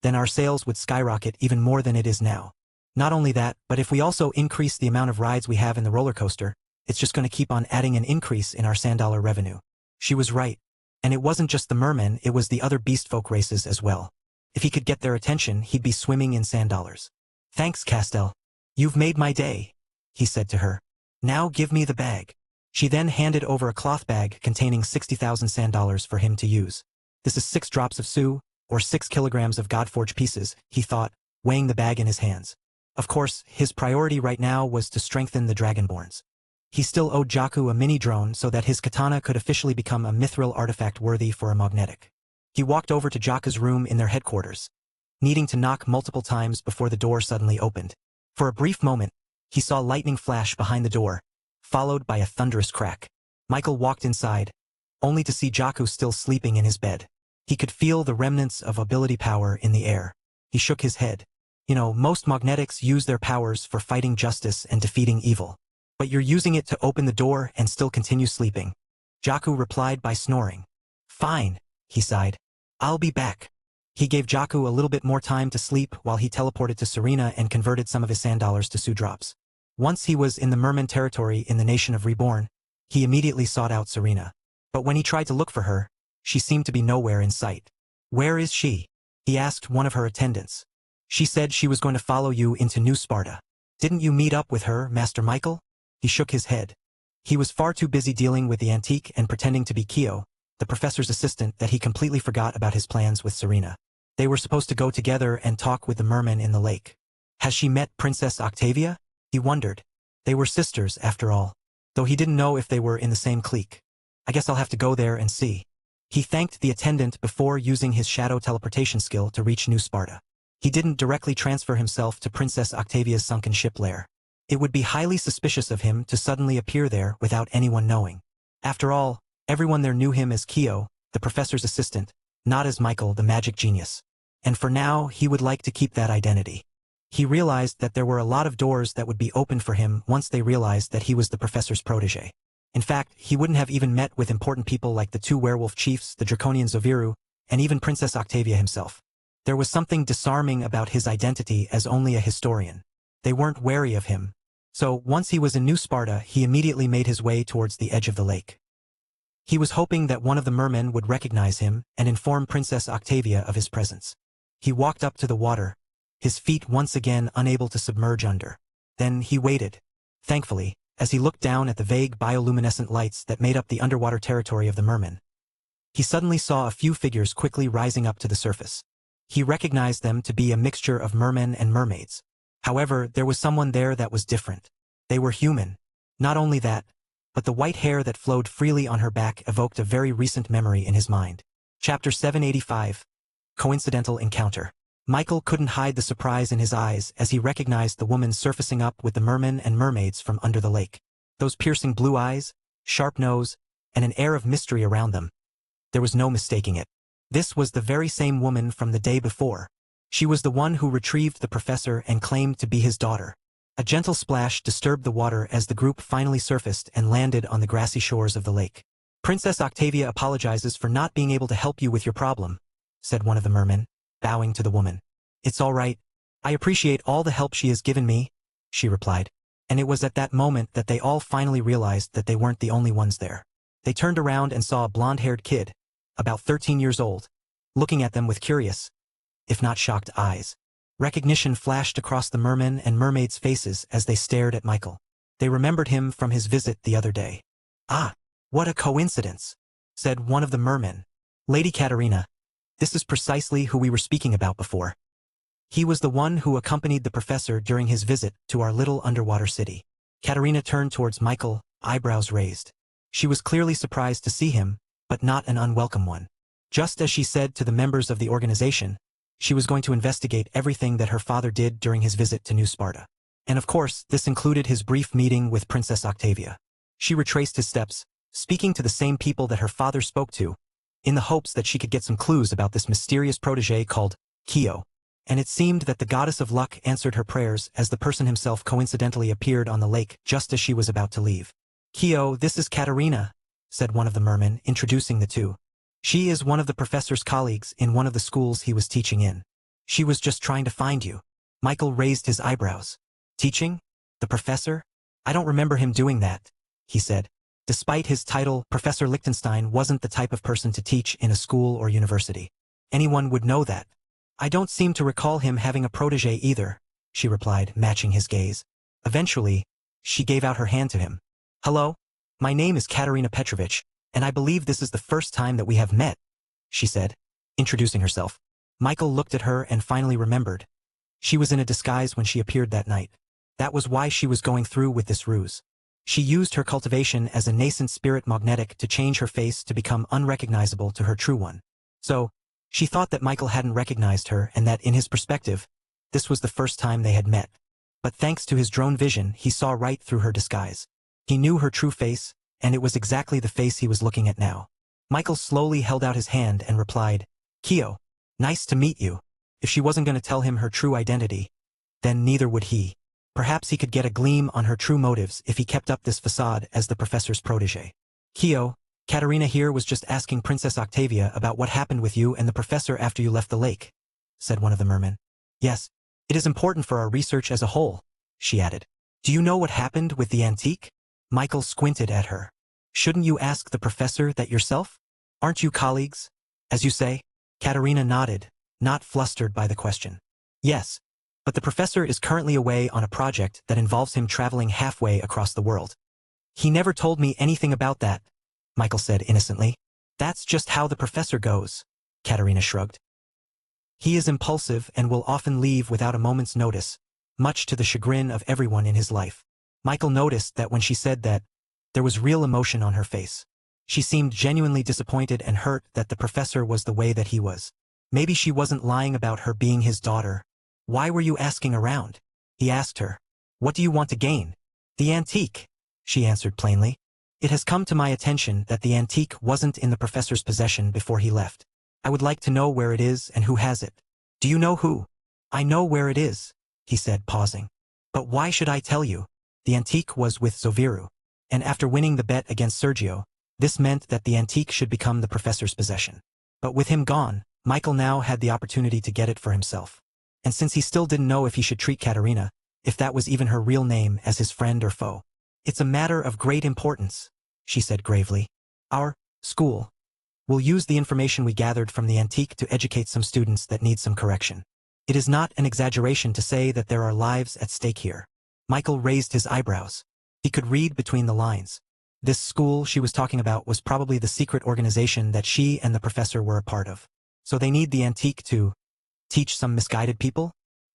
then our sales would skyrocket even more than it is now. Not only that, but if we also increase the amount of rides we have in the roller coaster, it's just going to keep on adding an increase in our $100 revenue. She was right. And it wasn't just the mermen, it was the other beastfolk races as well. If he could get their attention, he'd be swimming in $100. Thanks, Castell. You've made my day, he said to her. Now give me the bag. She then handed over a cloth bag containing 60,000 $100 for him to use. This is 6 drops of su, or 6 kilograms of Godforge pieces, he thought, weighing the bag in his hands. Of course, his priority right now was to strengthen the Dragonborns. He still owed Jakku a mini-drone so that his katana could officially become a mithril artifact worthy for a magnetic. He walked over to Jakku's room in their headquarters, needing to knock multiple times before the door suddenly opened. For a brief moment, he saw lightning flash behind the door, followed by a thunderous crack. Michael walked inside, only to see Jakku still sleeping in his bed. He could feel the remnants of ability power in the air. He shook his head. You know, most magnetics use their powers for fighting justice and defeating evil. But you're using it to open the door and still continue sleeping. Jakku replied by snoring. Fine, he sighed. I'll be back. He gave Jakku a little bit more time to sleep while he teleported to Serena and converted some of his $100 to su drops. Once he was in the merman territory in the nation of Reborn, he immediately sought out Serena. But when he tried to look for her, she seemed to be nowhere in sight. Where is she? He asked one of her attendants. She said she was going to follow you into New Sparta. Didn't you meet up with her, Master Michael? He shook his head. He was far too busy dealing with the antique and pretending to be Kyo, the professor's assistant, that he completely forgot about his plans with Serena. They were supposed to go together and talk with the mermen in the lake. Has she met Princess Octavia? He wondered. They were sisters, after all, though he didn't know if they were in the same clique. I guess I'll have to go there and see. He thanked the attendant before using his shadow teleportation skill to reach New Sparta. He didn't directly transfer himself to Princess Octavia's sunken ship lair. It would be highly suspicious of him to suddenly appear there without anyone knowing. After all, everyone there knew him as Kyo, the professor's assistant, not as Michael, the magic genius. And for now, he would like to keep that identity. He realized that there were a lot of doors that would be opened for him once they realized that he was the professor's protege. In fact, he wouldn't have even met with important people like the 2 werewolf chiefs, the draconian Zoviru, and even Princess Octavia himself. There was something disarming about his identity as only a historian. They weren't wary of him. So, once he was in New Sparta, he immediately made his way towards the edge of the lake. He was hoping that one of the mermen would recognize him and inform Princess Octavia of his presence. He walked up to the water, his feet once again unable to submerge under. Then he waited. Thankfully, as he looked down at the vague bioluminescent lights that made up the underwater territory of the mermen, he suddenly saw a few figures quickly rising up to the surface. He recognized them to be a mixture of mermen and mermaids. However, there was someone there that was different. They were human. Not only that, but the white hair that flowed freely on her back evoked a very recent memory in his mind. Chapter 785. Coincidental Encounter. Michael couldn't hide the surprise in his eyes as he recognized the woman surfacing up with the mermen and mermaids from under the lake. Those piercing blue eyes, sharp nose, and an air of mystery around them. There was no mistaking it. This was the very same woman from the day before. She was the one who retrieved the professor and claimed to be his daughter. A gentle splash disturbed the water as the group finally surfaced and landed on the grassy shores of the lake. Princess Octavia apologizes for not being able to help you with your problem, said one of the mermen, bowing to the woman. It's all right. I appreciate all the help she has given me, she replied. And it was at that moment that they all finally realized that they weren't the only ones there. They turned around and saw a blonde-haired kid, about 13 years old, looking at them with curious, if not shocked eyes. Recognition flashed across the mermen and mermaids' faces as they stared at Michael. They remembered him from his visit the other day. Ah, what a coincidence, said one of the mermen. Lady Katerina, this is precisely who we were speaking about before. He was the one who accompanied the professor during his visit to our little underwater city. Katerina turned towards Michael, eyebrows raised. She was clearly surprised to see him, but not an unwelcome one. Just as she said to the members of the organization, she was going to investigate everything that her father did during his visit to New Sparta. And of course, this included his brief meeting with Princess Octavia. She retraced his steps, speaking to the same people that her father spoke to, in the hopes that she could get some clues about this mysterious protege called Kyo. And it seemed that the goddess of luck answered her prayers as the person himself coincidentally appeared on the lake just as she was about to leave. "Kyo, this is Katerina," said one of the mermen, introducing the two. "She is one of the professor's colleagues in one of the schools he was teaching in. She was just trying to find you." Michael raised his eyebrows. "Teaching? The professor? I don't remember him doing that," he said. Despite his title, Professor Lichtenstein wasn't the type of person to teach in a school or university. Anyone would know that. "I don't seem to recall him having a protege either," she replied, matching his gaze. Eventually, she gave out her hand to him. "Hello, my name is Katerina Petrovich, and I believe this is the first time that we have met," she said, introducing herself. Michael looked at her and finally remembered. She was in a disguise when she appeared that night. That was why she was going through with this ruse. She used her cultivation as a nascent spirit magnetic to change her face to become unrecognizable to her true one. So, she thought that Michael hadn't recognized her and that, in his perspective, this was the first time they had met. But thanks to his drone vision, he saw right through her disguise. He knew her true face, and it was exactly the face he was looking at now. Michael slowly held out his hand and replied, "Kyo, nice to meet you." If she wasn't going to tell him her true identity, then neither would he. Perhaps he could get a gleam on her true motives if he kept up this facade as the professor's protege. "Kyo, Katerina here was just asking Princess Octavia about what happened with you and the professor after you left the lake," said one of the mermen. "Yes, it is important for our research as a whole," she added. "Do you know what happened with the antique?" Michael squinted at her. "Shouldn't you ask the professor that yourself? Aren't you colleagues, as you say?" Katerina nodded, not flustered by the question. "Yes, but the professor is currently away on a project that involves him traveling halfway across the world." "He never told me anything about that," Michael said innocently. "That's just how the professor goes," Katerina shrugged. "He is impulsive and will often leave without a moment's notice, much to the chagrin of everyone in his life." Michael noticed that when she said that, there was real emotion on her face. She seemed genuinely disappointed and hurt that the professor was the way that he was. Maybe she wasn't lying about her being his daughter. "Why were you asking around?" he asked her. "What do you want to gain?" "The antique," she answered plainly. "It has come to my attention that the antique wasn't in the professor's possession before he left. I would like to know where it is and who has it." "Do you know who?" "I know where it is," he said, pausing. "But why should I tell you?" The antique was with Zoviru, and after winning the bet against Sergio, this meant that the antique should become the professor's possession. But with him gone, Michael now had the opportunity to get it for himself. And since he still didn't know if he should treat Katerina, if that was even her real name, as his friend or foe. "It's a matter of great importance," she said gravely. "Our school will use the information we gathered from the antique to educate some students that need some correction. It is not an exaggeration to say that there are lives at stake here." Michael raised his eyebrows. He could read between the lines. This school she was talking about was probably the secret organization that she and the professor were a part of. So they need the antique to teach some misguided people?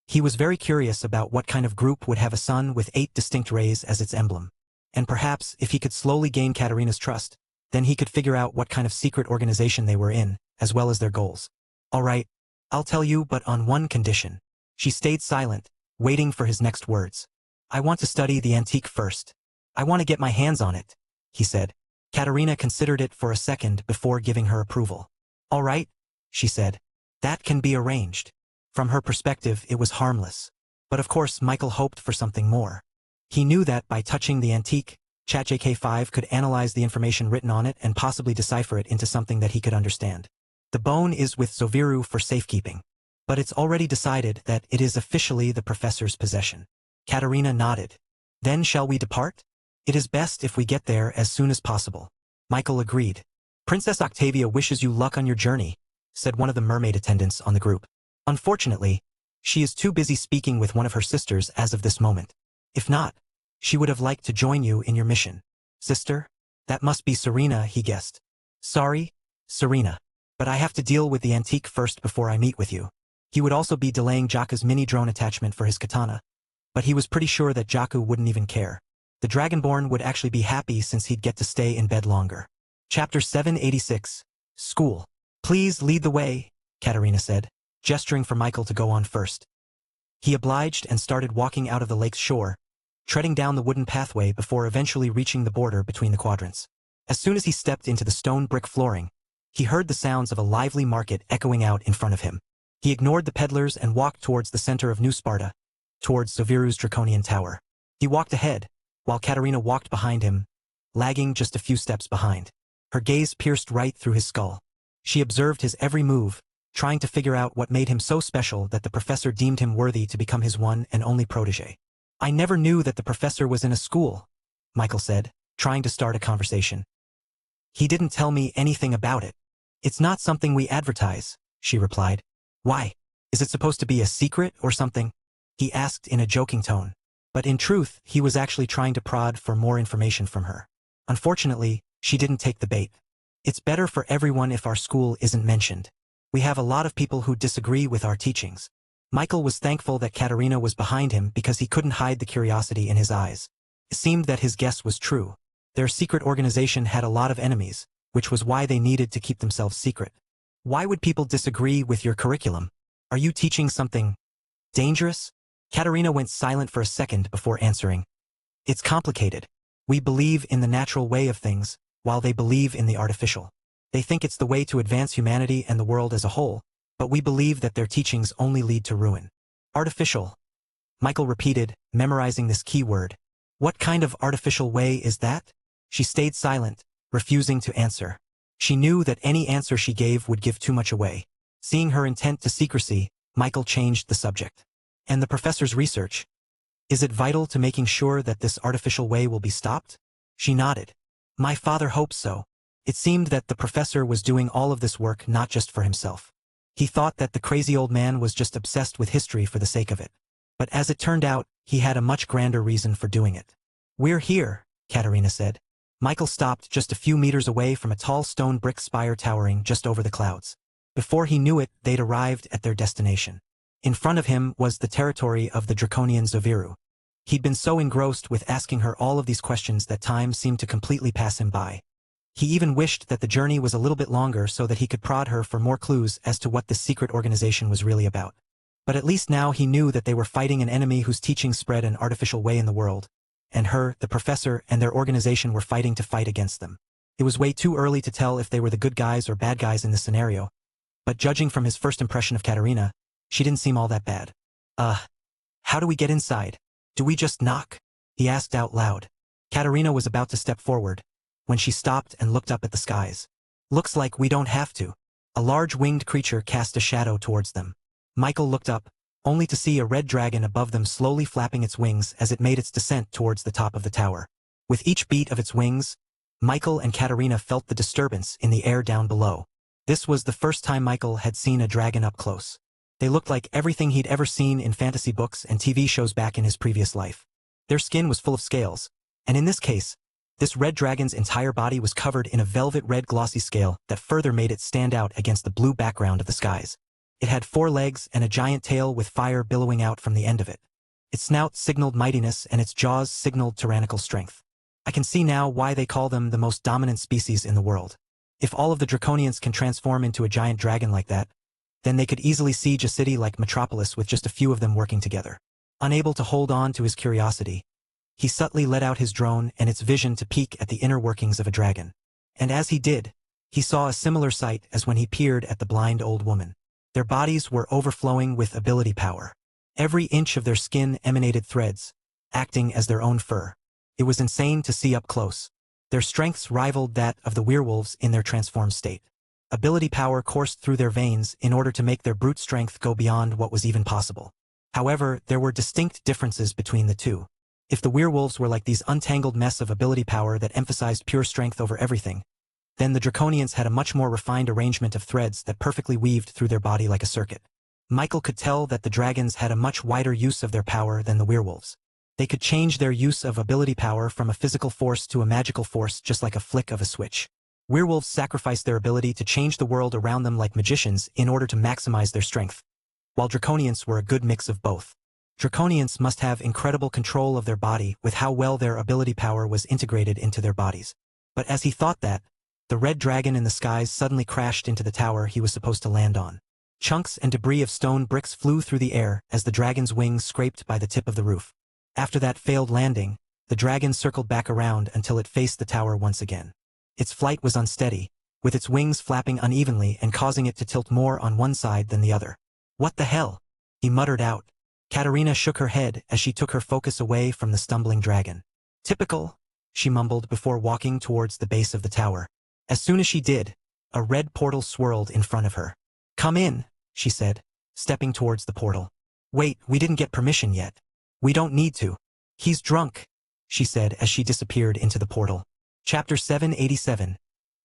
He was very curious about what kind of group would have a sun with 8 distinct rays as its emblem. And perhaps, if he could slowly gain Katerina's trust, then he could figure out what kind of secret organization they were in, as well as their goals. "All right, I'll tell you, but on one condition." She stayed silent, waiting for his next words. "I want to study the antique first. I want to get my hands on it," he said. Katerina considered it for a second before giving her approval. "All right," she said. "That can be arranged." From her perspective, it was harmless. But of course, Michael hoped for something more. He knew that by touching the antique, ChatJK5 could analyze the information written on it and possibly decipher it into something that he could understand. The bone is with Zoviru for safekeeping. But it's already decided that it is officially the professor's possession. Katerina nodded. "Then shall we depart? It is best if we get there as soon as possible." Michael agreed. "Princess Octavia wishes you luck on your journey," said one of the mermaid attendants on the group. "Unfortunately, she is too busy speaking with one of her sisters as of this moment. If not, she would have liked to join you in your mission." "Sister? That must be Serena," he guessed. "Sorry, Serena. But I have to deal with the antique first before I meet with you." He would also be delaying Jaka's mini-drone attachment for his katana. But he was pretty sure that Jaku wouldn't even care. The Dragonborn would actually be happy since he'd get to stay in bed longer. Chapter 786. School. "Please lead the way," Katerina said, gesturing for Michael to go on first. He obliged and started walking out of the lake's shore, treading down the wooden pathway before eventually reaching the border between the quadrants. As soon as he stepped into the stone brick flooring, he heard the sounds of a lively market echoing out in front of him. He ignored the peddlers and walked towards the center of New Sparta, towards Zoviru's draconian tower. He walked ahead, while Katerina walked behind him, lagging just a few steps behind. Her gaze pierced right through his skull. She observed his every move, trying to figure out what made him so special that the professor deemed him worthy to become his one and only protege. "I never knew that the professor was in a school," Michael said, trying to start a conversation. "He didn't tell me anything about it." "It's not something we advertise," she replied. "Why? Is it supposed to be a secret or something?" he asked in a joking tone. But in truth, he was actually trying to prod for more information from her. Unfortunately, she didn't take the bait. "It's better for everyone if our school isn't mentioned. We have a lot of people who disagree with our teachings." Michael was thankful that Katerina was behind him because he couldn't hide the curiosity in his eyes. It seemed that his guess was true. Their secret organization had a lot of enemies, which was why they needed to keep themselves secret. "Why would people disagree with your curriculum? Are you teaching something dangerous?" Katerina went silent for a second before answering. "It's complicated. We believe in the natural way of things, while they believe in the artificial. They think it's the way to advance humanity and the world as a whole, but we believe that their teachings only lead to ruin." "Artificial," Michael repeated, memorizing this key word. "What kind of artificial way is that?" She stayed silent, refusing to answer. She knew that any answer she gave would give too much away. Seeing her intent to secrecy, Michael changed the subject. "And the professor's research? Is it vital to making sure that this artificial way will be stopped?" She nodded. "My father hopes so." It seemed that the professor was doing all of this work not just for himself. He thought that the crazy old man was just obsessed with history for the sake of it. But as it turned out, he had a much grander reason for doing it. "We're here," Katerina said. Michael stopped just a few meters away from a tall stone brick spire towering just over the clouds. Before he knew it, they'd arrived at their destination. In front of him was the territory of the draconian Zoviru. He'd been so engrossed with asking her all of these questions that time seemed to completely pass him by. He even wished that the journey was a little bit longer so that he could prod her for more clues as to what this secret organization was really about. But at least now he knew that they were fighting an enemy whose teachings spread an artificial way in the world, and her, the professor, and their organization were fighting to fight against them. It was way too early to tell if they were the good guys or bad guys in this scenario, but judging from his first impression of Katerina, she didn't seem all that bad. How do we get inside? Do we just knock?" he asked out loud. Katerina was about to step forward, when she stopped and looked up at the skies. "Looks like we don't have to." A large winged creature cast a shadow towards them. Michael looked up, only to see a red dragon above them slowly flapping its wings as it made its descent towards the top of the tower. With each beat of its wings, Michael and Katerina felt the disturbance in the air down below. This was the first time Michael had seen a dragon up close. They looked like everything he'd ever seen in fantasy books and TV shows back in his previous life. Their skin was full of scales, and in this case, this red dragon's entire body was covered in a velvet red glossy scale that further made it stand out against the blue background of the skies. It had 4 legs and a giant tail with fire billowing out from the end of it. Its snout signaled mightiness and its jaws signaled tyrannical strength. I can see now why they call them the most dominant species in the world. If all of the Draconians can transform into a giant dragon like that, then they could easily siege a city like Metropolis with just a few of them working together. Unable to hold on to his curiosity, he subtly let out his drone and its vision to peek at the inner workings of a dragon. And as he did, he saw a similar sight as when he peered at the blind old woman. Their bodies were overflowing with ability power. Every inch of their skin emanated threads, acting as their own fur. It was insane to see up close. Their strengths rivaled that of the werewolves in their transformed state. Ability power coursed through their veins in order to make their brute strength go beyond what was even possible. However, there were distinct differences between the two. If the werewolves were like these untangled mess of ability power that emphasized pure strength over everything, then the Draconians had a much more refined arrangement of threads that perfectly weaved through their body like a circuit. Michael could tell that the dragons had a much wider use of their power than the werewolves. They could change their use of ability power from a physical force to a magical force just like a flick of a switch. Werewolves sacrificed their ability to change the world around them like magicians in order to maximize their strength, while Draconians were a good mix of both. Draconians must have incredible control of their body with how well their ability power was integrated into their bodies. But as he thought that, the red dragon in the skies suddenly crashed into the tower he was supposed to land on. Chunks and debris of stone bricks flew through the air as the dragon's wings scraped by the tip of the roof. After that failed landing, the dragon circled back around until it faced the tower once again. Its flight was unsteady, with its wings flapping unevenly and causing it to tilt more on one side than the other. "What the hell?" he muttered out. Katerina shook her head as she took her focus away from the stumbling dragon. "Typical," she mumbled before walking towards the base of the tower. As soon as she did, a red portal swirled in front of her. "Come in," she said, stepping towards the portal. "Wait, we didn't get permission yet. We don't need to." "He's drunk," she said as she disappeared into the portal. Chapter 787.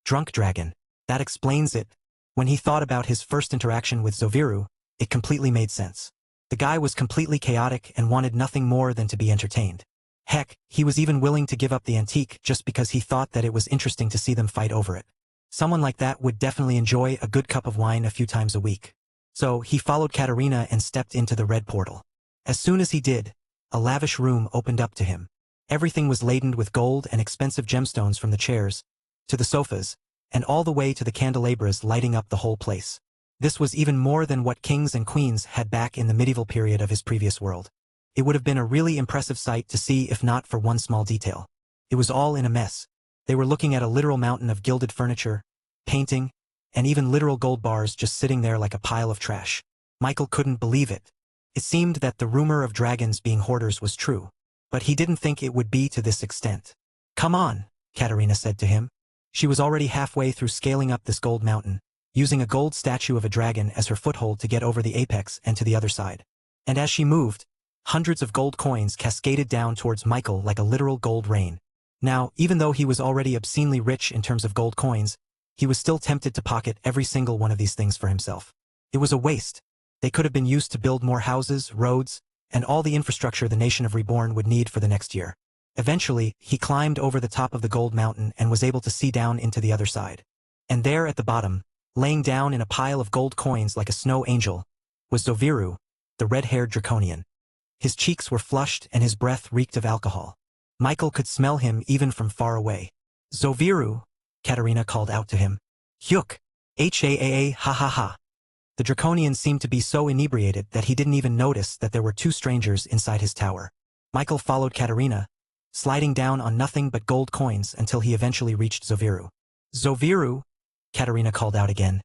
Drunk Dragon. That explains it. When he thought about his first interaction with Zoviru, it completely made sense. The guy was completely chaotic and wanted nothing more than to be entertained. Heck, he was even willing to give up the antique just because he thought that it was interesting to see them fight over it. Someone like that would definitely enjoy a good cup of wine a few times a week. So he followed Katerina and stepped into the red portal. As soon as he did, a lavish room opened up to him. Everything was laden with gold and expensive gemstones, from the chairs to the sofas, and all the way to the candelabras lighting up the whole place. This was even more than what kings and queens had back in the medieval period of his previous world. It would have been a really impressive sight to see if not for one small detail. It was all in a mess. They were looking at a literal mountain of gilded furniture, painting, and even literal gold bars just sitting there like a pile of trash. Michael couldn't believe it. It seemed that the rumor of dragons being hoarders was true, but he didn't think it would be to this extent. "Come on," Katerina said to him. She was already halfway through scaling up this gold mountain, using a gold statue of a dragon as her foothold to get over the apex and to the other side. And as she moved, hundreds of gold coins cascaded down towards Michael like a literal gold rain. Now, even though he was already obscenely rich in terms of gold coins, he was still tempted to pocket every single one of these things for himself. It was a waste. They could have been used to build more houses, roads, and all the infrastructure the nation of Reborn would need for the next year. Eventually, he climbed over the top of the gold mountain and was able to see down into the other side. And there at the bottom, laying down in a pile of gold coins like a snow angel, was Zoviru, the red-haired draconian. His cheeks were flushed and his breath reeked of alcohol. Michael could smell him even from far away. "Zoviru," Katerina called out to him. "Hyuk! Haa ha ha ha." The draconian seemed to be so inebriated that he didn't even notice that there were two strangers inside his tower. Michael followed Katerina, sliding down on nothing but gold coins until he eventually reached Zoviru. "Zoviru," Katerina called out again,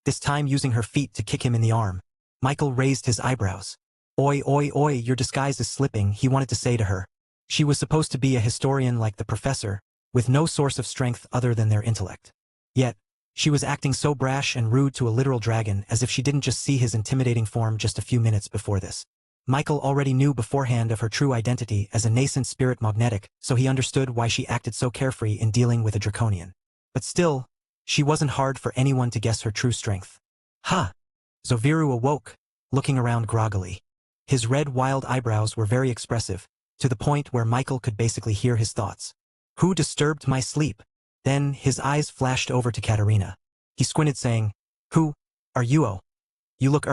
this time using her feet to kick him in the arm. Michael raised his eyebrows. "Oi, oi, oi, your disguise is slipping," he wanted to say to her. She was supposed to be a historian like the professor, with no source of strength other than their intellect. Yet, she was acting so brash and rude to a literal dragon as if she didn't just see his intimidating form just a few minutes before this. Michael already knew beforehand of her true identity as a nascent spirit magnetic, so he understood why she acted so carefree in dealing with a draconian. But still, she wasn't hard for anyone to guess her true strength. "Ha!" Zoviru awoke, looking around groggily. His red wild eyebrows were very expressive, to the point where Michael could basically hear his thoughts. "Who disturbed my sleep?" Then his eyes flashed over to Katerina. He squinted, saying, "Who are you? Oh, you look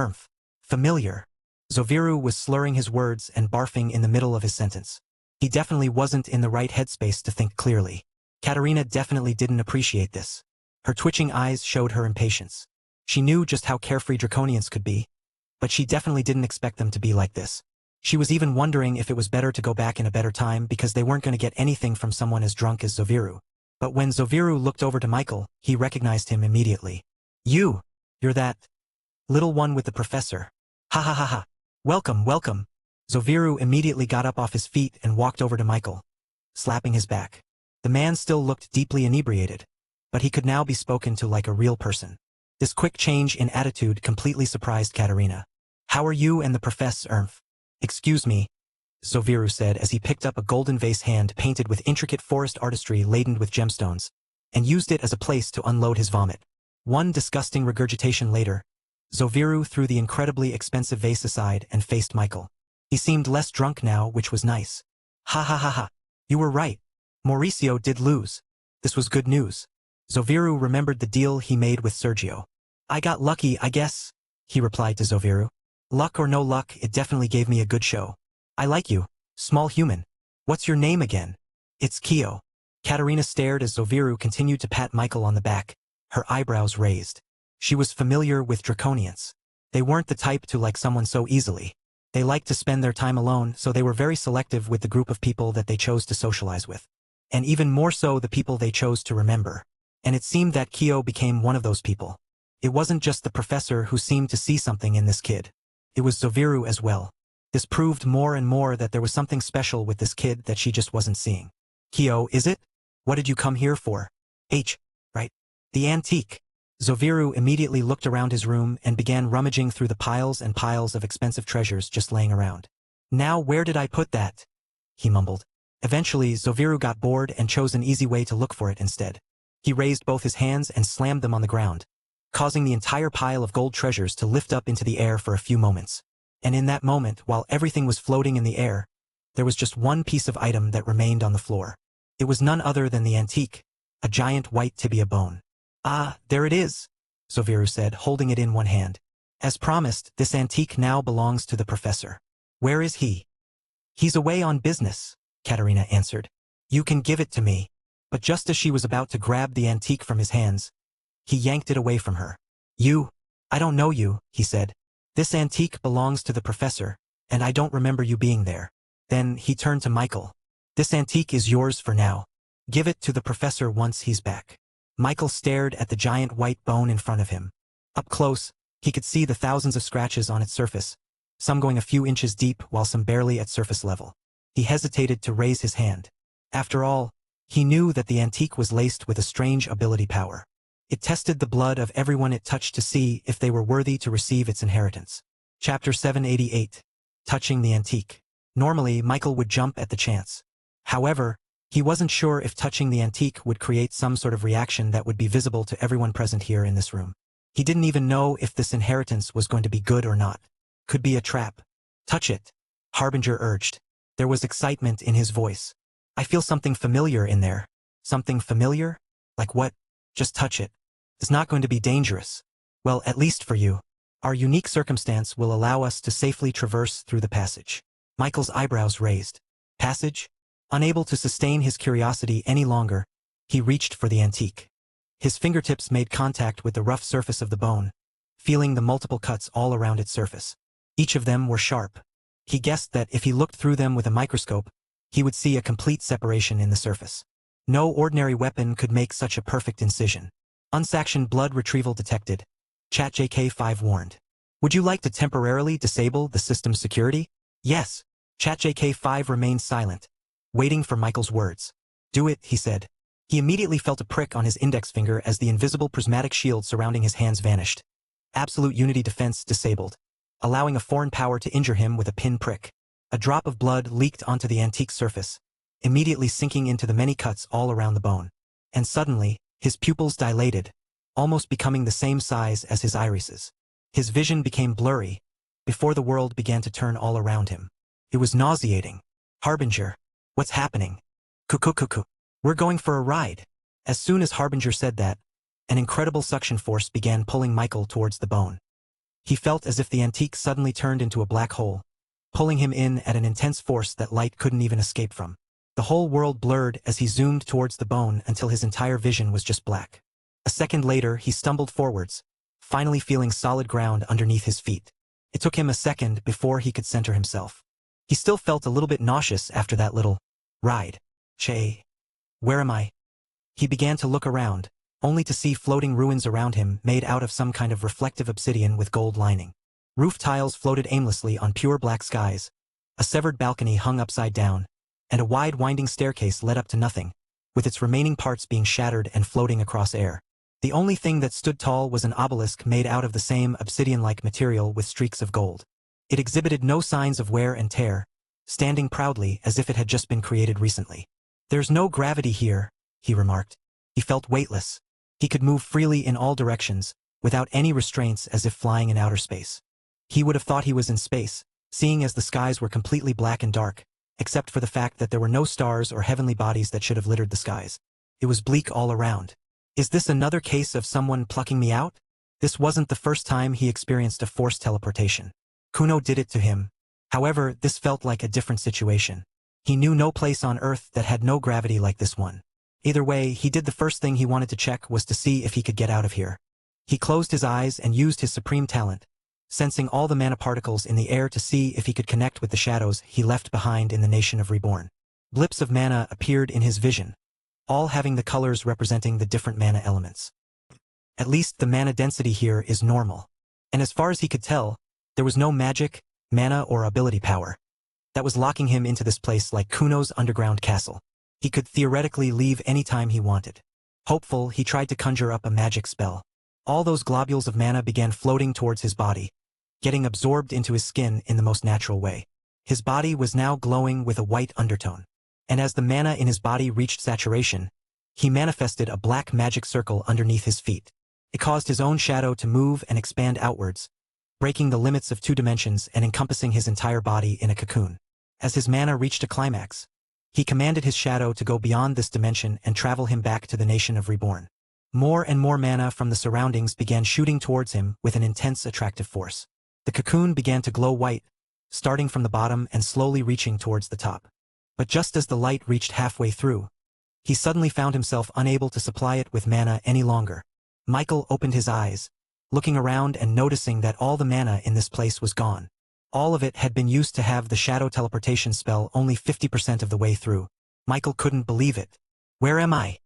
familiar." Zoviru was slurring his words and barfing in the middle of his sentence. He definitely wasn't in the right headspace to think clearly. Katerina definitely didn't appreciate this. Her twitching eyes showed her impatience. She knew just how carefree draconians could be, but she definitely didn't expect them to be like this. She was even wondering if it was better to go back in a better time because they weren't going to get anything from someone as drunk as Zoviru. But when Zoviru looked over to Michael, he recognized him immediately. You're that little one with the professor. Ha ha ha ha. Welcome, welcome." Zoviru immediately got up off his feet and walked over to Michael, slapping his back. The man still looked deeply inebriated, but he could now be spoken to like a real person. This quick change in attitude completely surprised Katerina. "How are you and the professor?" "Excuse me," Zoviru said as he picked up a golden vase hand painted with intricate forest artistry laden with gemstones, and used it as a place to unload his vomit. One disgusting regurgitation later, Zoviru threw the incredibly expensive vase aside and faced Michael. He seemed less drunk now, which was nice. "Ha ha ha ha. You were right. Mauricio did lose. This was good news." Zoviru remembered the deal he made with Sergio. "I got lucky, I guess," he replied to Zoviru. "Luck or no luck, it definitely gave me a good show. I like you, small human. What's your name again?" "It's Kyo." Katerina stared as Zoviru continued to pat Michael on the back, her eyebrows raised. She was familiar with draconians. They weren't the type to like someone so easily. They liked to spend their time alone, so they were very selective with the group of people that they chose to socialize with. And even more so the people they chose to remember. And it seemed that Kyo became one of those people. It wasn't just the professor who seemed to see something in this kid. It was Zoviru as well. This proved more and more that there was something special with this kid that she just wasn't seeing. Kyo, is it? What did you come here for? Right? The antique. Zoviru immediately looked around his room and began rummaging through the piles and piles of expensive treasures just laying around. Now where did I put that? He mumbled. Eventually, Zoviru got bored and chose an easy way to look for it instead. He raised both his hands and slammed them on the ground, causing the entire pile of gold treasures to lift up into the air for a few moments. And in that moment, while everything was floating in the air, there was just one piece of item that remained on the floor. It was none other than the antique, a giant white tibia bone. Ah, there it is, Zoviru said, holding it in one hand. As promised, this antique now belongs to the professor. Where is he? He's away on business, Katerina answered. You can give it to me. But just as she was about to grab the antique from his hands, he yanked it away from her. I don't know you, he said. This antique belongs to the professor, and I don't remember you being there. Then he turned to Michael. This antique is yours for now. Give it to the professor once he's back. Michael stared at the giant white bone in front of him. Up close, he could see the thousands of scratches on its surface, some going a few inches deep while some barely at surface level. He hesitated to raise his hand. After all, he knew that the antique was laced with a strange ability power. It tested the blood of everyone it touched to see if they were worthy to receive its inheritance. Chapter 788. Touching the antique. Normally, Michael would jump at the chance. However, he wasn't sure if touching the antique would create some sort of reaction that would be visible to everyone present here in this room. He didn't even know if this inheritance was going to be good or not. Could be a trap. Touch it, Harbinger urged. There was excitement in his voice. I feel something familiar in there. Something familiar? Like what? Just touch it. It's not going to be dangerous. Well, at least for you. Our unique circumstance will allow us to safely traverse through the passage. Michael's eyebrows raised. Passage? Unable to sustain his curiosity any longer, he reached for the antique. His fingertips made contact with the rough surface of the bone, feeling the multiple cuts all around its surface. Each of them were sharp. He guessed that if he looked through them with a microscope, he would see a complete separation in the surface. No ordinary weapon could make such a perfect incision. Unsactioned blood retrieval detected. ChatJK5 warned. Would you like to temporarily disable the system's security? Yes. ChatJK5 remained silent, waiting for Michael's words. Do it, he said. He immediately felt a prick on his index finger as the invisible prismatic shield surrounding his hands vanished. Absolute unity defense disabled, allowing a foreign power to injure him with a pin prick. A drop of blood leaked onto the antique surface, immediately sinking into the many cuts all around the bone. And suddenly, his pupils dilated, almost becoming the same size as his irises. His vision became blurry, before the world began to turn all around him. It was nauseating. Harbinger. What's happening? Cuckoo. We're going for a ride. As soon as Harbinger said that, an incredible suction force began pulling Michael towards the bone. He felt as if the antique suddenly turned into a black hole, pulling him in at an intense force that light couldn't even escape from. The whole world blurred as he zoomed towards the bone until his entire vision was just black. A second later, he stumbled forwards, finally feeling solid ground underneath his feet. It took him a second before he could center himself. He still felt a little bit nauseous after that little ride. Where am I? He began to look around, only to see floating ruins around him made out of some kind of reflective obsidian with gold lining. Roof tiles floated aimlessly on pure black skies. A severed balcony hung upside down, and a wide winding staircase led up to nothing, with its remaining parts being shattered and floating across air. The only thing that stood tall was an obelisk made out of the same obsidian-like material with streaks of gold. It exhibited no signs of wear and tear, standing proudly as if it had just been created recently. There's no gravity here, he remarked. He felt weightless. He could move freely in all directions, without any restraints, as if flying in outer space. He would have thought he was in space, seeing as the skies were completely black and dark, except for the fact that there were no stars or heavenly bodies that should have littered the skies. It was bleak all around. Is this another case of someone plucking me out? This wasn't the first time he experienced a forced teleportation. Kuno did it to him. However, this felt like a different situation. He knew no place on Earth that had no gravity like this one. Either way, he did the first thing he wanted to check was to see if he could get out of here. He closed his eyes and used his supreme talent, sensing all the mana particles in the air to see if he could connect with the shadows he left behind in the nation of Reborn. Blips of mana appeared in his vision, all having the colors representing the different mana elements. At least the mana density here is normal. And as far as he could tell, there was no magic, mana or ability power that was locking him into this place like Kuno's underground castle. He could theoretically leave any time he wanted. Hopeful, he tried to conjure up a magic spell. All those globules of mana began floating towards his body, getting absorbed into his skin in the most natural way. His body was now glowing with a white undertone. And as the mana in his body reached saturation, he manifested a black magic circle underneath his feet. It caused his own shadow to move and expand outwards, breaking the limits of 2 dimensions and encompassing his entire body in a cocoon. As his mana reached a climax, he commanded his shadow to go beyond this dimension and travel him back to the nation of Reborn. More and more mana from the surroundings began shooting towards him with an intense attractive force. The cocoon began to glow white, starting from the bottom and slowly reaching towards the top. But just as the light reached halfway through, he suddenly found himself unable to supply it with mana any longer. Michael opened his eyes, looking around and noticing that all the mana in this place was gone. All of it had been used to have the shadow teleportation spell only 50% of the way through. Michael couldn't believe it. Where am I?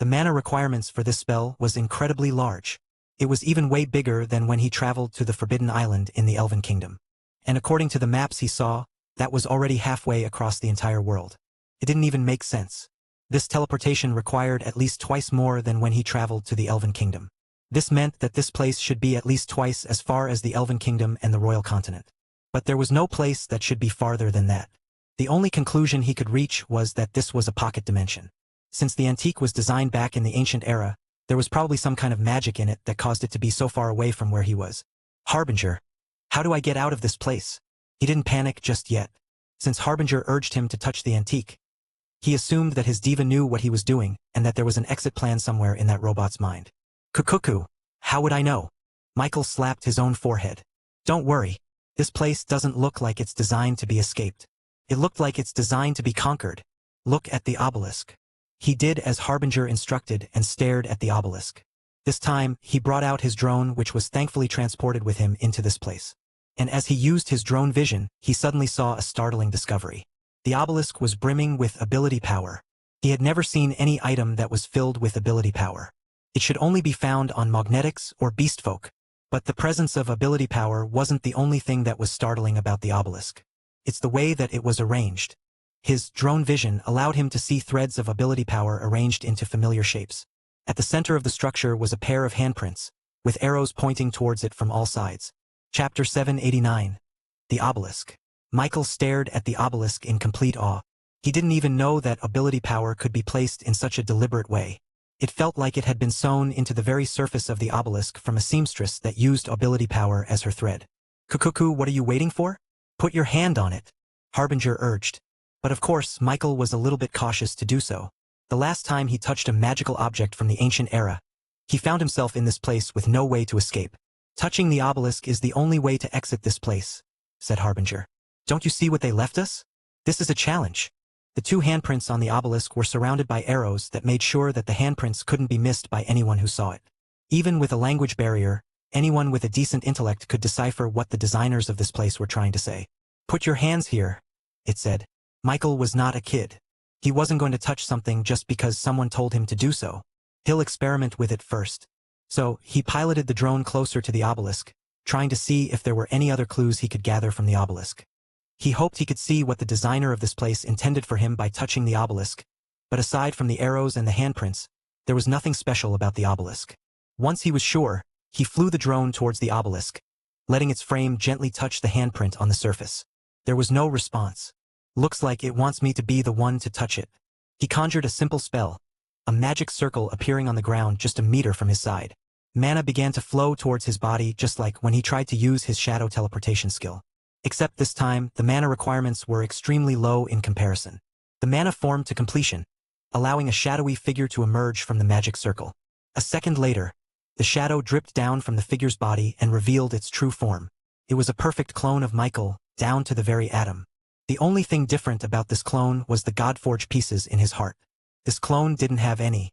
The mana requirements for this spell was incredibly large. It was even way bigger than when he traveled to the Forbidden Island in the Elven Kingdom. And according to the maps he saw, that was already halfway across the entire world. It didn't even make sense. This teleportation required at least twice more than when he traveled to the Elven Kingdom. This meant that this place should be at least twice as far as the Elven Kingdom and the Royal Continent. But there was no place that should be farther than that. The only conclusion he could reach was that this was a pocket dimension. Since the antique was designed back in the ancient era, there was probably some kind of magic in it that caused it to be so far away from where he was. Harbinger. How do I get out of this place? He didn't panic just yet. Since Harbinger urged him to touch the antique, he assumed that his diva knew what he was doing and that there was an exit plan somewhere in that robot's mind. Cuckoo, how would I know? Michael slapped his own forehead. Don't worry. This place doesn't look like it's designed to be escaped. It looked like it's designed to be conquered. Look at the obelisk. He did as Harbinger instructed and stared at the obelisk. This time, he brought out his drone, which was thankfully transported with him into this place. And as he used his drone vision, he suddenly saw a startling discovery. The obelisk was brimming with ability power. He had never seen any item that was filled with ability power. It should only be found on magnetics or beastfolk. But the presence of ability power wasn't the only thing that was startling about the obelisk. It's the way that it was arranged. His drone vision allowed him to see threads of ability power arranged into familiar shapes. At the center of the structure was a pair of handprints, with arrows pointing towards it from all sides. Chapter 789. The Obelisk. Michael stared at the obelisk in complete awe. He didn't even know that ability power could be placed in such a deliberate way. It felt like it had been sewn into the very surface of the obelisk from a seamstress that used ability power as her thread. Cuckoo, what are you waiting for? Put your hand on it, Harbinger urged. But of course, Michael was a little bit cautious to do so. The last time he touched a magical object from the ancient era, he found himself in this place with no way to escape. Touching the obelisk is the only way to exit this place, said Harbinger. Don't you see what they left us? This is a challenge. The 2 handprints on the obelisk were surrounded by arrows that made sure that the handprints couldn't be missed by anyone who saw it. Even with a language barrier, anyone with a decent intellect could decipher what the designers of this place were trying to say. Put your hands here, it said. Michael was not a kid. He wasn't going to touch something just because someone told him to do so. He'll experiment with it first. So, he piloted the drone closer to the obelisk, trying to see if there were any other clues he could gather from the obelisk. He hoped he could see what the designer of this place intended for him by touching the obelisk, but aside from the arrows and the handprints, there was nothing special about the obelisk. Once he was sure, he flew the drone towards the obelisk, letting its frame gently touch the handprint on the surface. There was no response. Looks like it wants me to be the one to touch it. He conjured a simple spell, a magic circle appearing on the ground just a meter from his side. Mana began to flow towards his body just like when he tried to use his shadow teleportation skill. Except this time, the mana requirements were extremely low in comparison. The mana formed to completion, allowing a shadowy figure to emerge from the magic circle. A second later, the shadow dripped down from the figure's body and revealed its true form. It was a perfect clone of Michael, down to the very atom. The only thing different about this clone was the Godforge pieces in his heart. This clone didn't have any.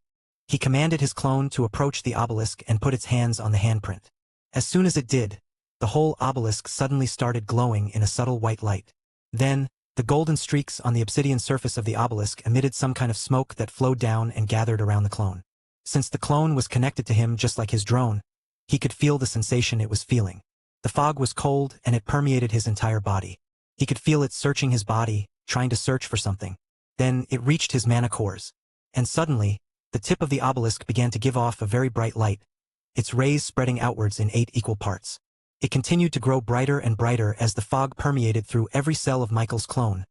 He commanded his clone to approach the obelisk and put its hands on the handprint. As soon as it did, the whole obelisk suddenly started glowing in a subtle white light. Then, The golden streaks on the obsidian surface of the obelisk emitted some kind of smoke that flowed down and gathered around the clone. Since the clone was connected to him just like his drone, he could feel the sensation it was feeling. The fog was cold and it permeated his entire body. He could feel it searching his body, trying to search for something. Then it reached his mana cores. And suddenly, the tip of the obelisk began to give off a very bright light, its rays spreading outwards in 8 equal parts. It continued to grow brighter and brighter as the fog permeated through every cell of Michael's clone,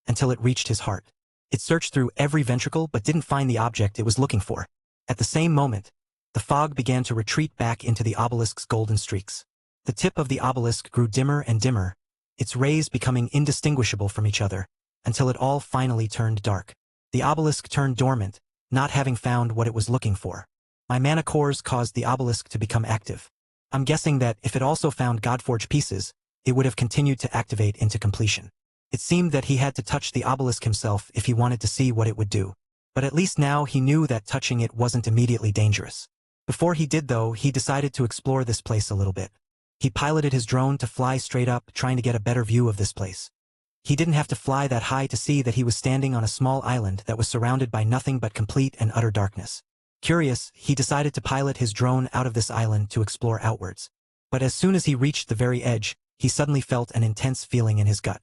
until it reached his heart. It searched through every ventricle but didn't find the object it was looking for. At the same moment, the fog began to retreat back into the obelisk's golden streaks. The tip of the obelisk grew dimmer and dimmer, its rays becoming indistinguishable from each other, until it all finally turned dark. The obelisk turned dormant, not having found what it was looking for. My mana cores caused the obelisk to become active. I'm guessing that if it also found Godforge pieces, it would have continued to activate into completion. It seemed that he had to touch the obelisk himself if he wanted to see what it would do. But at least now he knew that touching it wasn't immediately dangerous. Before he did though, he decided to explore this place a little bit. He piloted his drone to fly straight up, trying to get a better view of this place. He didn't have to fly that high to see that he was standing on a small island that was surrounded by nothing but complete and utter darkness. Curious, he decided to pilot his drone out of this island to explore outwards. But as soon as he reached the very edge, he suddenly felt an intense feeling in his gut.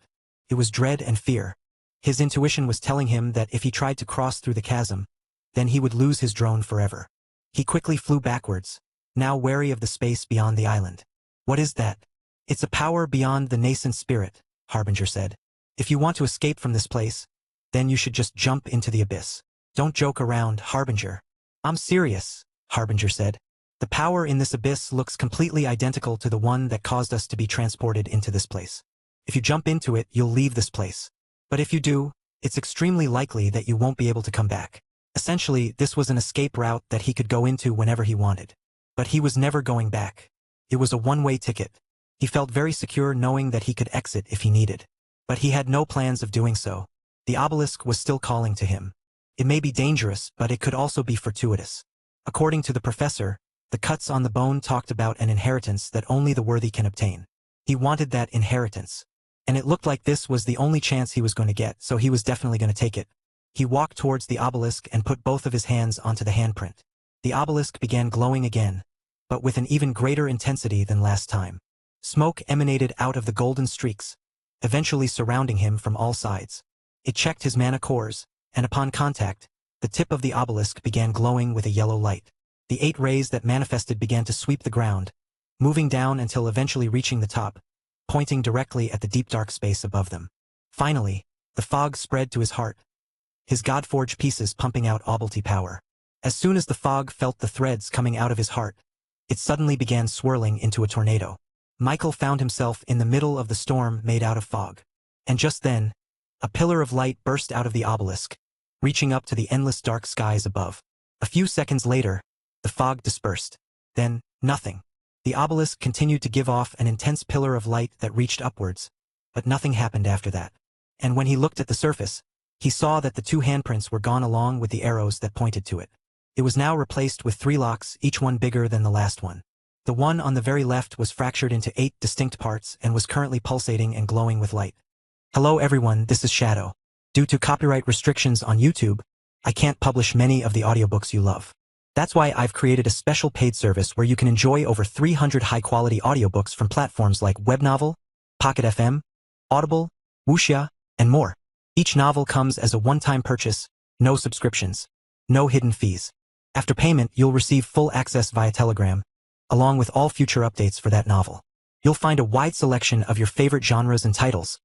It was dread and fear. His intuition was telling him that if he tried to cross through the chasm, then he would lose his drone forever. He quickly flew backwards, now wary of the space beyond the island. What is that? It's a power beyond the nascent spirit, Harbinger said. If you want to escape from this place, then you should just jump into the abyss. Don't joke around, Harbinger. I'm serious, Harbinger said. The power in this abyss looks completely identical to the one that caused us to be transported into this place. If you jump into it, you'll leave this place. But if you do, it's extremely likely that you won't be able to come back. Essentially, this was an escape route that he could go into whenever he wanted. But he was never going back. It was a one-way ticket. He felt very secure knowing that he could exit if he needed. But he had no plans of doing so. The obelisk was still calling to him. It may be dangerous, but it could also be fortuitous. According to the professor, the cuts on the bone talked about an inheritance that only the worthy can obtain. He wanted that inheritance. And it looked like this was the only chance he was going to get, so he was definitely going to take it. He walked towards the obelisk and put both of his hands onto the handprint. The obelisk began glowing again, but with an even greater intensity than last time. Smoke emanated out of the golden streaks, eventually surrounding him from all sides. It checked his mana cores, and upon contact, the tip of the obelisk began glowing with a yellow light. The 8 rays that manifested began to sweep the ground, moving down until eventually reaching the top, pointing directly at the deep dark space above them. Finally, the fog spread to his heart, his Godforge pieces pumping out obulty power. As soon as the fog felt the threads coming out of his heart, it suddenly began swirling into a tornado. Michael found himself in the middle of the storm made out of fog. And just then, a pillar of light burst out of the obelisk, reaching up to the endless dark skies above. A few seconds later, the fog dispersed. Then, nothing. The obelisk continued to give off an intense pillar of light that reached upwards, but nothing happened after that. And when he looked at the surface, he saw that the 2 handprints were gone along with the arrows that pointed to it. It was now replaced with 3 locks, each one bigger than the last one. The one on the very left was fractured into 8 distinct parts and was currently pulsating and glowing with light. Hello everyone, this is Shadow. Due to copyright restrictions on YouTube, I can't publish many of the audiobooks you love. That's why I've created a special paid service where you can enjoy over 300 high-quality audiobooks from platforms like Webnovel, Pocket FM, Audible, Wuxia, and more. Each novel comes as a one-time purchase, no subscriptions, no hidden fees. After payment, you'll receive full access via Telegram, along with all future updates for that novel. You'll find a wide selection of your favorite genres and titles,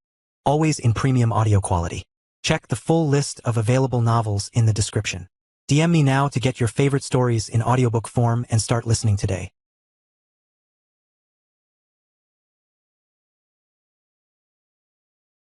always in premium audio quality. Check the full list of available novels in the description. DM me now to get your favorite stories in audiobook form and start listening today.